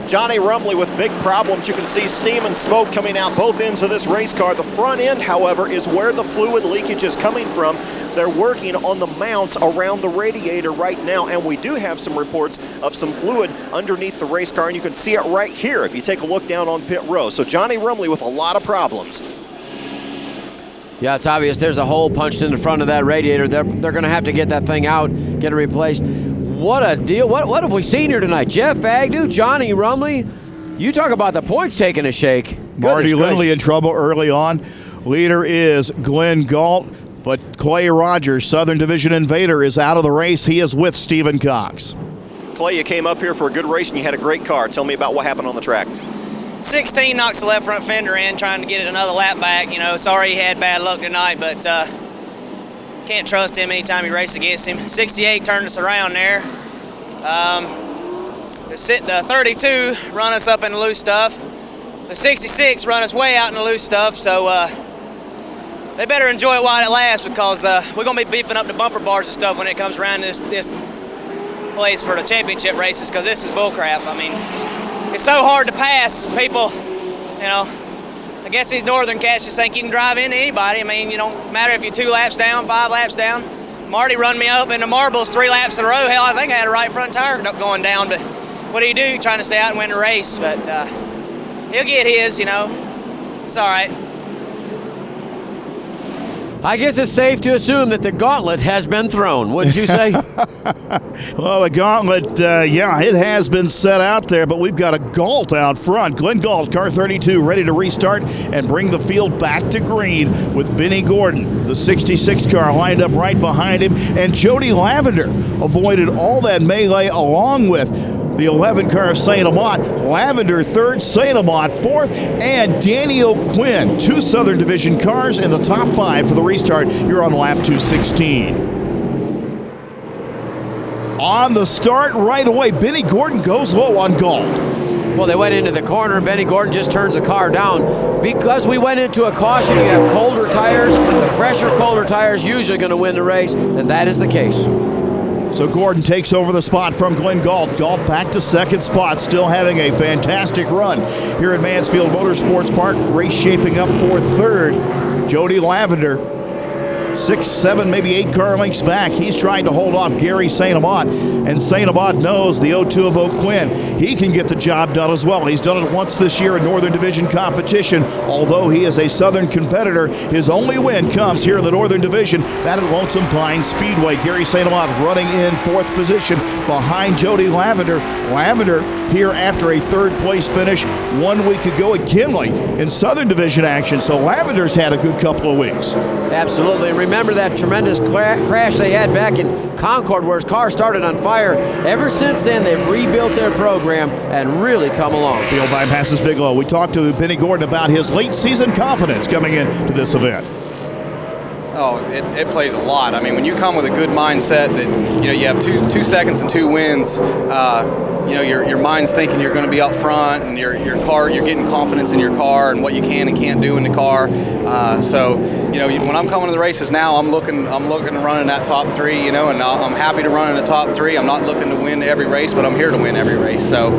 Johnny Rumley with big problems. You can see steam and smoke coming out both ends of this race car. The front end, however, is where the fluid leakage is coming from. They're working on the mounts around the radiator right now, and we do have some reports of some fluid underneath the race car, and you can see it right here if you take a look down on pit row. So Johnny Rumley with a lot of problems. Yeah, it's obvious there's a hole punched in the front of that radiator. They're going to have to get that thing out, get it replaced. What a deal. What have we seen here tonight? Jeff Agnew, Johnny Rumley. You talk about the points taking a shake. Marty Lindley in trouble early on. Leader is Glenn Galt, but Clay Rogers, Southern Division Invader, is out of the race. He is with Stephen Cox. Clay, you came up here for a good race and you had a great car. Tell me about what happened on the track. 16 knocks the left front fender in, trying to get it another lap back. You know, sorry he had bad luck tonight, but can't trust him anytime you race against him. 68 turned us around there. The 32 run us up in the loose stuff. The 66 run us way out in the loose stuff, so they better enjoy it while it lasts, because we're going to be beefing up the bumper bars and stuff when it comes around this place for the championship races, because this is bullcrap. I mean, it's so hard to pass people, you know. I guess these northern cats just think you can drive into anybody. I mean, you don't matter if you're 2 laps down, 5 laps down. Marty run me up in the marbles 3 laps in a row. Hell, I think I had a right front tire going down, but what do you do trying to stay out and win the race? But he'll get his, you know. It's all right. I guess it's safe to assume that the gauntlet has been thrown, wouldn't you say? Well, the gauntlet, yeah, it has been set out there, but we've got a Galt out front. Glenn Galt, car 32, ready to restart and bring the field back to green with Benny Gordon, the 66 car, lined up right behind him, and Jody Lavender avoided all that melee along with the 11 car of St. Amant. Lavender third, St. Amant fourth, and Daniel Quinn, 2 Southern Division cars in the top 5 for the restart here on lap 216. On the start right away, Benny Gordon goes low on Galt. Well, they went into the corner, and Benny Gordon just turns the car down. Because we went into a caution, you have colder tires. The fresher, colder tires usually going to win the race, and that is the case. So Gordon takes over the spot from Glenn Galt. Galt back to second spot, still having a fantastic run here at Mansfield Motorsports Park. Race shaping up for third. Jody Lavender, 6, 7, maybe 8 car lengths back. He's trying to hold off Gary St. Amant, and St. Amant knows the 02 of O'Quinn. He can get the job done as well. He's done it once this year in Northern Division competition. Although he is a Southern competitor, his only win comes here in the Northern Division, that at Lonesome Pine Speedway. Gary St. Amant running in 4th position behind Jody Lavender. Lavender here after a 3rd place finish 1 week ago at Kinley in Southern Division action. So Lavender's had a good couple of weeks. Absolutely. And remember that tremendous crash they had back in Concord where his car started on fire. Ever since then, they've rebuilt their program and really come along. Field bypasses Bigelow. We talked to Benny Gordon about his late season confidence coming into this event. Oh, it plays a lot. I mean, when you come with a good mindset that, you know, you have two seconds and 2 wins, you know, your mind's thinking you're going to be up front, and your car, you're getting confidence in your car and what you can and can't do in the car. So, you know, when I'm coming to the races now, I'm looking to run in that top 3, you know, and I'm happy to run in the top 3. I'm not looking to win every race, but I'm here to win every race. So,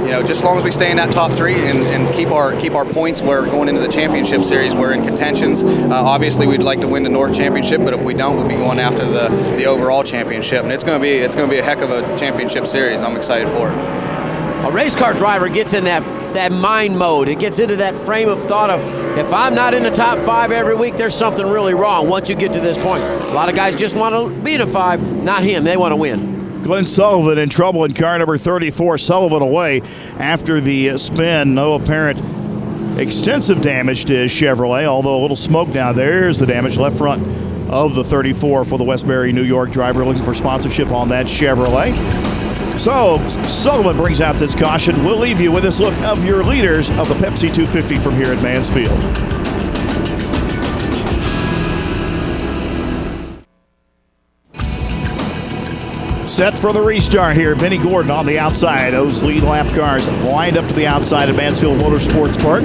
you know, just as long as we stay in that top 3 and keep our points where going into the championship series, we're in contentions. Obviously, we'd like to win the North Championship, but if we don't, we'll be going after the overall championship, and it's going to be a heck of a championship series. I'm excited for it. A race car driver gets in that mind mode. It gets into that frame of thought of, if I'm not in the top 5 every week, there's something really wrong once you get to this point. A lot of guys just want to be in a 5, not him. They want to win. Glenn Sullivan in trouble in car number 34. Sullivan away after the spin. No apparent extensive damage to his Chevrolet, although a little smoke down there. There's the damage left front of the 34 for the Westbury, New York driver looking for sponsorship on that Chevrolet. So Sullivan brings out this caution. We'll leave you with this look of your leaders of the Pepsi 250 from here at Mansfield. Set for the restart here. Benny Gordon on the outside. Those lead lap cars lined up to the outside of Mansfield Motorsports Park.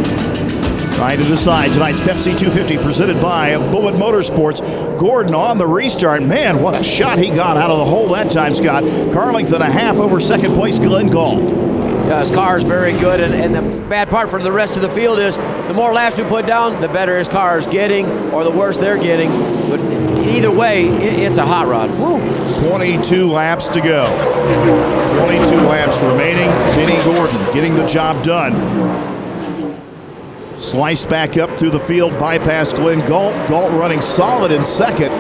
Trying to decide tonight's Pepsi 250 presented by Bullet Motorsports. Gordon on the restart. Man, what a shot he got out of the hole that time, Scott. Car length and a half over second place, Glenn Galt. Yeah, his car is very good, and the bad part for the rest of the field is the more laps we put down, the better his car is getting, or the worse they're getting. But either way, it's a hot rod. Woo. 22 laps to go. 22 laps remaining. Benny Gordon getting the job done. Sliced back up through the field, bypassed Glenn Galt. Galt running solid in second.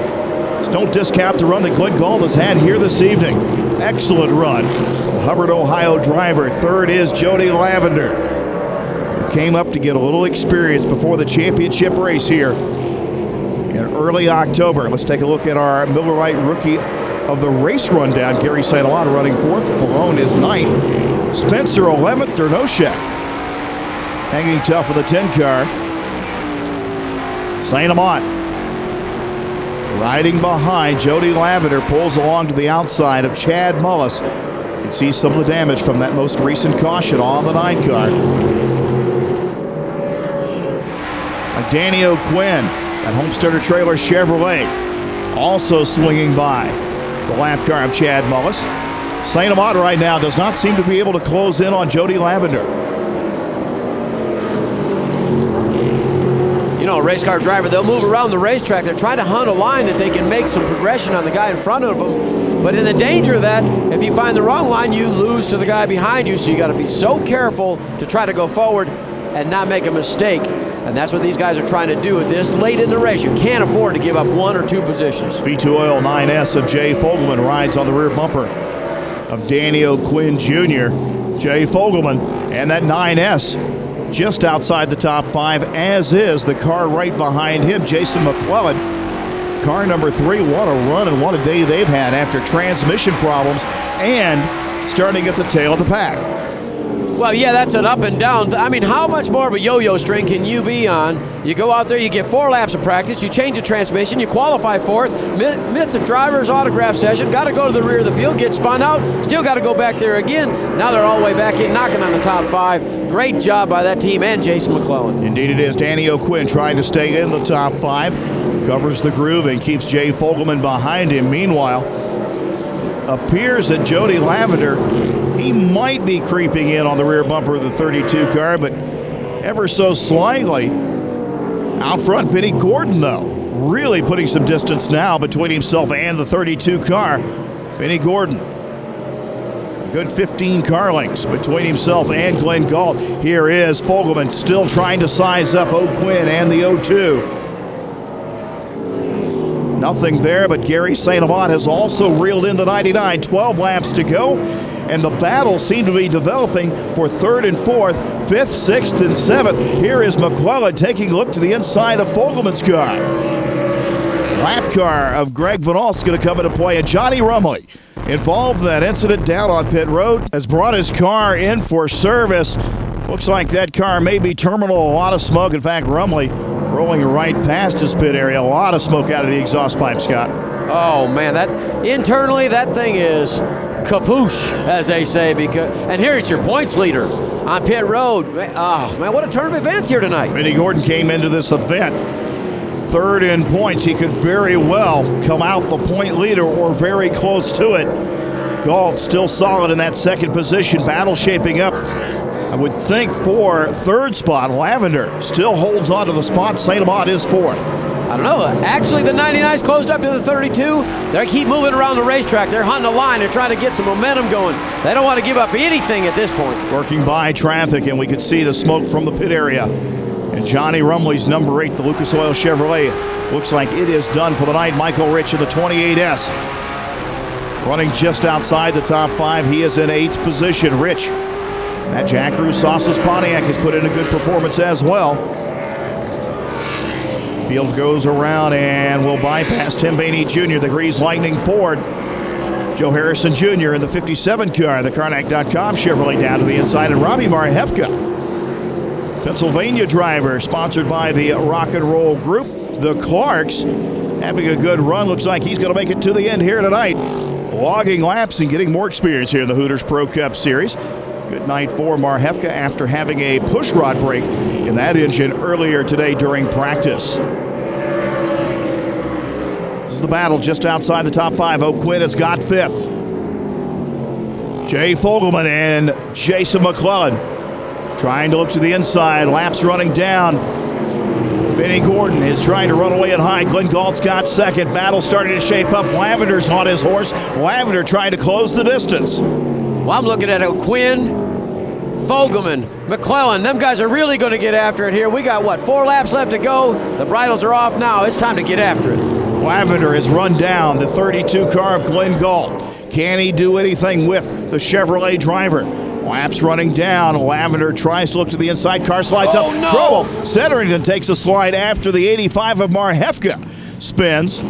So don't discount the run that Glenn Galt has had here this evening. Excellent run. The Hubbard, Ohio driver. Third is Jody Lavender, who came up to get a little experience before the championship race here in early October. Let's take a look at our Miller Lite rookie of the race rundown. Gary St. Amant running 4th. Falone is 9th. Spencer 11th. Dernoshek hanging tough with a 10 car. St. Amant riding behind. Jody Lavender pulls along to the outside of Chad Mullis. You can see some of the damage from that most recent caution on the 9 car. Danny O'Quinn, that Homesteader Trailer Chevrolet, also swinging by the lap car of Chad Mullis. St. Amant right now does not seem to be able to close in on Jody Lavender. a race car driver, they'll move around the racetrack. They're trying to hunt a line that they can make some progression on the guy in front of them. But in the danger of that, if you find the wrong line, you lose to the guy behind you. So you got to be so careful to try to go forward and not make a mistake. And that's what these guys are trying to do at this late in the race. You can't afford to give up 1 or 2 positions. V2 Oil 9S of Jay Fogelman rides on the rear bumper of Danny O'Quinn Jr. Jay Fogelman and that 9S just outside the top 5, as is the car right behind him, Jason McClellan. Car number 3, what a run and what a day they've had after transmission problems and starting at the tail of the pack. Well, yeah, that's an up and down. I mean, how much more of a yo-yo string can you be on? You go out there, you get 4 laps of practice, you change the transmission, you qualify 4th, miss the driver's autograph session, got to go to the rear of the field, get spun out, still got to go back there again. Now they're all the way back in, knocking on the top 5. Great job by that team and Jason McClellan. Indeed it is. Danny O'Quinn trying to stay in the top 5, covers the groove and keeps Jay Fogelman behind him. Meanwhile, appears that Jody Lavender, he might be creeping in on the rear bumper of the 32 car, but ever so slightly. Out front, Benny Gordon, though, really putting some distance now between himself and the 32 car. Benny Gordon, a good 15 car lengths between himself and Glenn Galt. Here is Fogelman still trying to size up O'Quinn and the 02. Nothing there, but Gary St. Amant has also reeled in the 99. 12 laps to go, and the battle seemed to be developing for 3rd and 4th, 5th, 6th, and 7th. Here is McClellan taking a look to the inside of Fogelman's car. Lap car of Greg Van Ault's going to come into play, and Johnny Rumley, involved in that incident down on pit road, has brought his car in for service. Looks like that car may be terminal, a lot of smoke. In fact, Rumley rolling right past his pit area. A lot of smoke out of the exhaust pipe, Scott. Oh, man, that internally, that thing is kapoosh, as they say. And here's your points leader on pit road. Oh, man, what a turn of events here tonight. Benny Gordon came into this event 3rd in points. He could very well come out the point leader or very close to it. Galt still solid in that 2nd position. Battle shaping up, I would think, for 3rd spot. Lavender still holds on to the spot. St. Amant is 4th. I don't know. Actually, the 99's closed up to the 32. They keep moving around the racetrack. They're hunting a line. They're trying to get some momentum going. They don't want to give up anything at this point. Working by traffic, and we could see the smoke from the pit area. And Johnny Rumley's number 8, the Lucas Oil Chevrolet, looks like it is done for the night. Michael Rich of the 28S running just outside the top 5. He is in 8th position. Rich, that Jack Roussos' Pontiac has put in a good performance as well. Field goes around and will bypass Tim Bainey Jr., the Grease Lightning Ford. Joe Harrison Jr. in the 57 car, the Karnak.com Chevrolet down to the inside, and Robbie Marhefka, Pennsylvania driver, sponsored by the Rock and Roll Group. The Clarks having a good run. Looks like he's going to make it to the end here tonight. Logging laps and getting more experience here in the Hooters Pro Cup Series. Good night for Marhefka after having a push rod break in that engine earlier today during practice. This is the battle just outside the top 5. O'Quinn has got 5th. Jay Fogelman and Jason McClellan trying to look to the inside. Laps running down. Benny Gordon is trying to run away and hide. Glenn Galt's got 2nd. Battle starting to shape up. Lavender's on his horse. Lavender trying to close the distance. Well, I'm looking at O'Quinn, Fogelman, McClellan. Them guys are really going to get after it here. We got, 4 laps left to go. The bridles are off now. It's time to get after it. Lavender has run down the 32 car of Glenn Galt. Can he do anything with the Chevrolet driver? Laps running down. Lavender tries to look to the inside. Car slides up. No. Trouble. Setterington takes a slide after the 85 of Marhefka. Spins.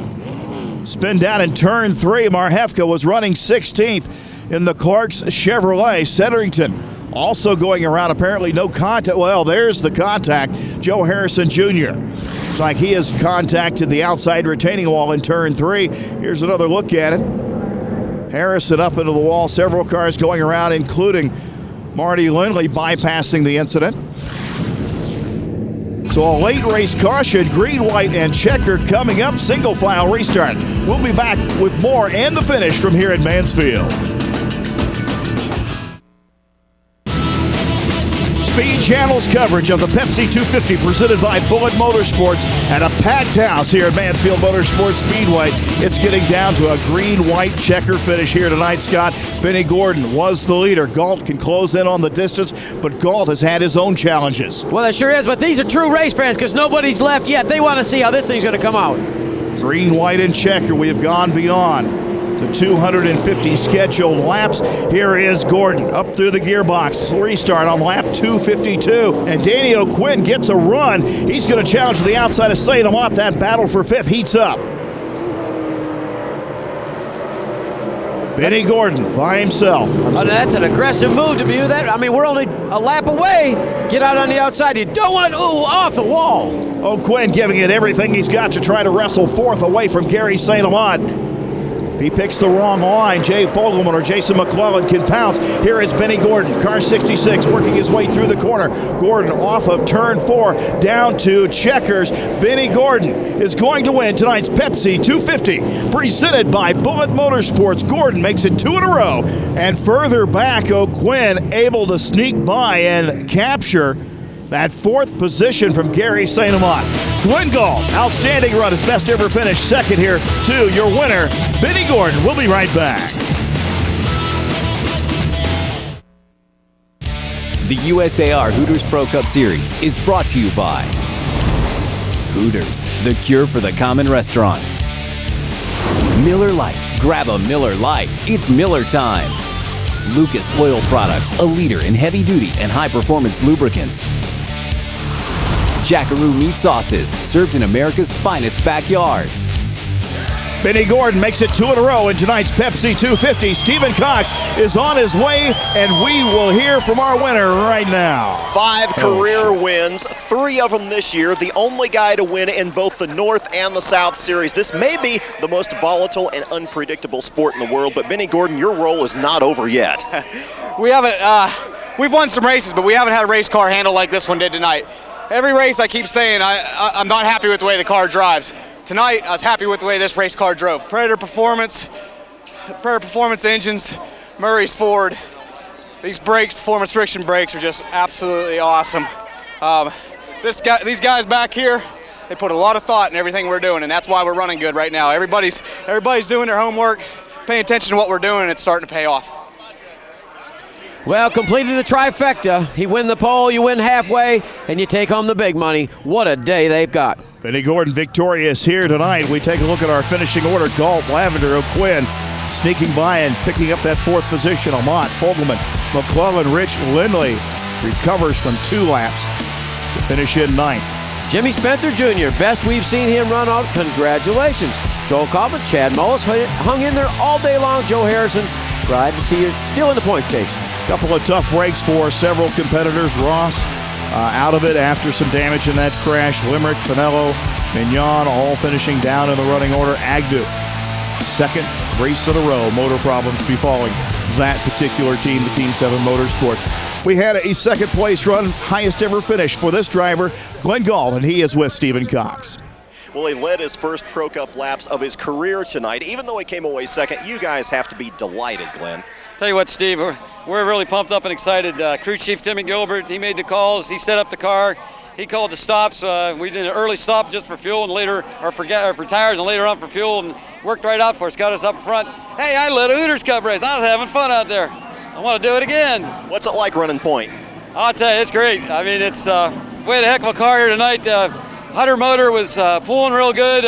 Spin down in turn 3. Marhefka was running 16th in the Clark's Chevrolet. Setterington also going around. Apparently no contact. Well, there's the contact. Joe Harrison Jr. Looks like he has contacted the outside retaining wall in turn 3. Here's another look at it. Harrison up into the wall. Several cars going around, including Marty Lindley bypassing the incident. So a late race caution, green, white, and checker coming up. Single file restart. We'll be back with more and the finish from here at Mansfield. Speed Channel's coverage of the Pepsi 250 presented by Bullet Motorsports at a packed house here at Mansfield Motorsports Speedway. It's getting down to a green-white checker finish here tonight, Scott. Benny Gordon was the leader. Galt can close in on the distance, but Galt has had his own challenges. Well, it sure is, but these are true race fans because nobody's left yet. They want to see how this thing's going to come out. Green, white, and checker. We have gone beyond the 250 scheduled laps. Here is Gordon up through the gearbox. Restart on lap 252. And Danny O'Quinn gets a run. He's going to challenge to the outside of St. Amant. That battle for fifth heats up. Benny Gordon by himself. Oh, that's an aggressive move to do that. I mean, we're only a lap away. Get out on the outside. You don't want it, off the wall. O'Quinn giving it everything he's got to try to wrestle fourth away from Gary St. Amant. If he picks the wrong line, Jay Fogelman or Jason McClellan can pounce. Here is Benny Gordon, car 66, working his way through the corner. Gordon off of turn 4, down to checkers. Benny Gordon is going to win tonight's Pepsi 250, presented by Bullet Motorsports. Gordon makes it 2 in a row. And further back, O'Quinn able to sneak by and capture that fourth position from Gary St. Amant. Glenn Galt, outstanding run, his best ever finish. Second here to your winner, Benny Gordon. We'll be right back. The USAR Hooters Pro Cup Series is brought to you by Hooters, the cure for the common restaurant. Miller Lite. Grab a Miller Lite. It's Miller time. Lucas Oil Products, a leader in heavy-duty and high-performance lubricants. Jackaroo meat sauces, served in America's finest backyards. Benny Gordon makes it 2 in a row in tonight's Pepsi 250. Stephen Cox is on his way, and we will hear from our winner right now. 5 career wins, 3 of them this year. The only guy to win in both the North and the South Series. This may be the most volatile and unpredictable sport in the world, but Benny Gordon, your role is not over yet. We haven't, we've won some races, but we haven't had a race car handle like this one did tonight. Every race I keep saying I'm not happy with the way the car drives. Tonight, I was happy with the way this race car drove. Predator Performance engines, Murray's Ford. These brakes, Performance friction brakes, are just absolutely awesome. These guys back here, they put a lot of thought in everything we're doing, and that's why we're running good right now. Everybody's doing their homework, paying attention to what we're doing, and it's starting to pay off. Well, completed the trifecta. He win the pole, you win halfway, and you take home the big money. What a day they've got. Benny Gordon victorious here tonight. We take a look at our finishing order. Galt, Lavender, O'Quinn sneaking by and picking up that fourth position. Amant, Fogelman, McClellan, Rich, Lindley recovers from 2 laps to finish in 9th. Jimmy Spencer Jr., best we've seen him run out. Congratulations. Joel Cobbett, Chad Mullis hung in there all day long. Joe Harrison, glad to see you still in the points chase. Couple of tough breaks for several competitors. Ross out of it after some damage in that crash. Limerick, Finello, Mignon all finishing down in the running order. Agnew, second race in a row. Motor problems befalling that particular team, the Team 7 Motorsports. We had a second place run, highest ever finish for this driver, Glenn Galt, and he is with Stephen Cox. Well, he led his first Pro Cup laps of his career tonight. Even though he came away second, you guys have to be delighted, Glenn. Tell you what, Steve, we're really pumped up and excited. Crew Chief Timmy Gilbert, he made the calls, he set up the car, he called the stops. We did an early stop just for fuel and later, or for tires, and later on for fuel, and worked right out for us, got us up front. Hey, I led a Hooters Cup race. I was having fun out there. I want to do it again. What's it like running point? I'll tell you, it's great. I mean, we had a heck of a car here tonight. Hunter motor was pulling real good.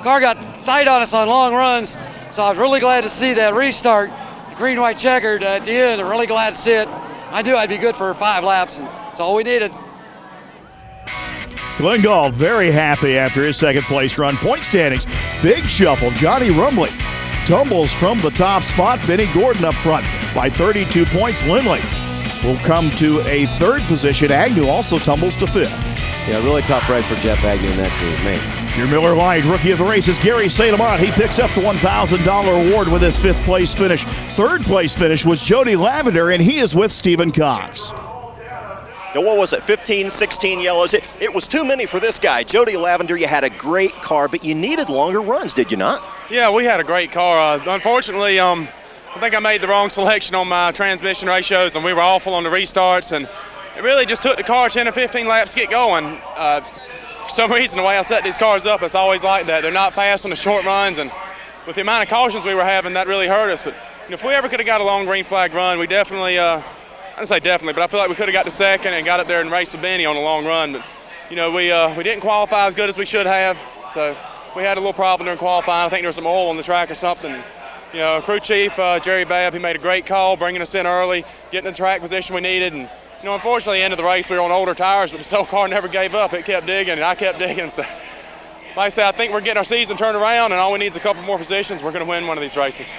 Car got tight on us on long runs, so I was really glad to see that restart. Green, white, checkered at the end. I'm really glad to see it. I knew I'd be good for 5 laps, and that's all we needed. Glenn Galt very happy after his second place run. Point standings, big shuffle. Johnny Rumley tumbles from the top spot. Benny Gordon up front by 32 points. Lindley will come to a 3rd position. Agnew also tumbles to 5th. Yeah, really tough race for Jeff Agnew in that team, man. Your Miller Lite Rookie of the Race is Gary St. Amant. He picks up the $1,000 award with his 5th place finish. 3rd place finish was Jody Lavender, and he is with Stephen Cox. Now, what was it, 15, 16 yellows? It was too many for this guy. Jody Lavender, you had a great car, but you needed longer runs, did you not? Yeah, we had a great car. Unfortunately, I think I made the wrong selection on my transmission ratios, and we were awful on the restarts, and it really just took the car 10 or 15 laps to get going. For some reason, the way I set these cars up, it's always like that. They're not fast on the short runs, and with the amount of cautions we were having, that really hurt us. But if we ever could have got a long green flag run, we definitely, I don't say definitely, but I feel like we could have got to second and got up there and raced with Benny on a long run. But we didn't qualify as good as we should have, so we had a little problem during qualifying. I think there was some oil on the track or something. Crew chief Jerry Babb, he made a great call, bringing us in early, getting the track position we needed, and unfortunately, at the end of the race, we were on older tires, but the car never gave up. It kept digging, and I kept digging. So, like I said, I think we're getting our season turned around, and all we need is a couple more positions. We're going to win one of these races.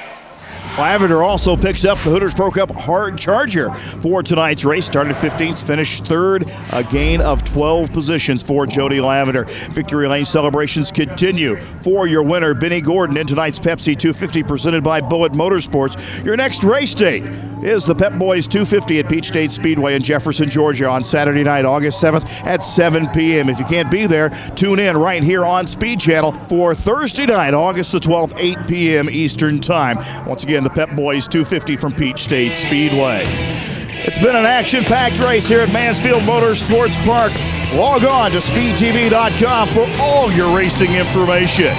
Lavender also picks up the Hooters Pro Cup hard charger for tonight's race. Started 15th, finished third, a gain of 12 positions for Jody Lavender. Victory Lane celebrations continue for your winner, Benny Gordon, in tonight's Pepsi 250 presented by Bullet Motorsports. Your next race date is the Pep Boys 250 at Peach State Speedway in Jefferson, Georgia on Saturday night, August 7th at 7 p.m. If you can't be there, tune in right here on Speed Channel for Thursday night, August the 12th, 8 p.m. Eastern Time. Once again, the Pep Boys 250 from Peach State Speedway. It's been an action-packed race here at Mansfield Motorsports Park. Log on to speedtv.com for all your racing information.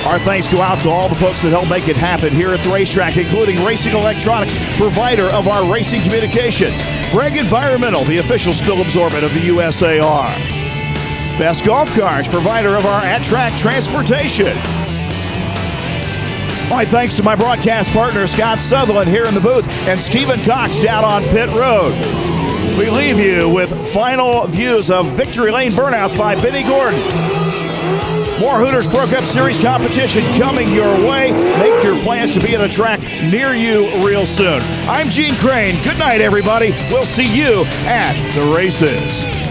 Our thanks go out to all the folks that help make it happen here at the racetrack, including Racing Electronics, provider of our racing communications. Bragg Environmental, the official spill absorbent of the USAR. Best Golf Cars, provider of our at-track transportation. My thanks to my broadcast partner, Scott Sutherland, here in the booth, and Stephen Cox down on pit road. We leave you with final views of Victory Lane burnouts by Benny Gordon. More Hooters Pro Cup Series competition coming your way. Make your plans to be at a track near you real soon. I'm Gene Crane. Good night, everybody. We'll see you at the races.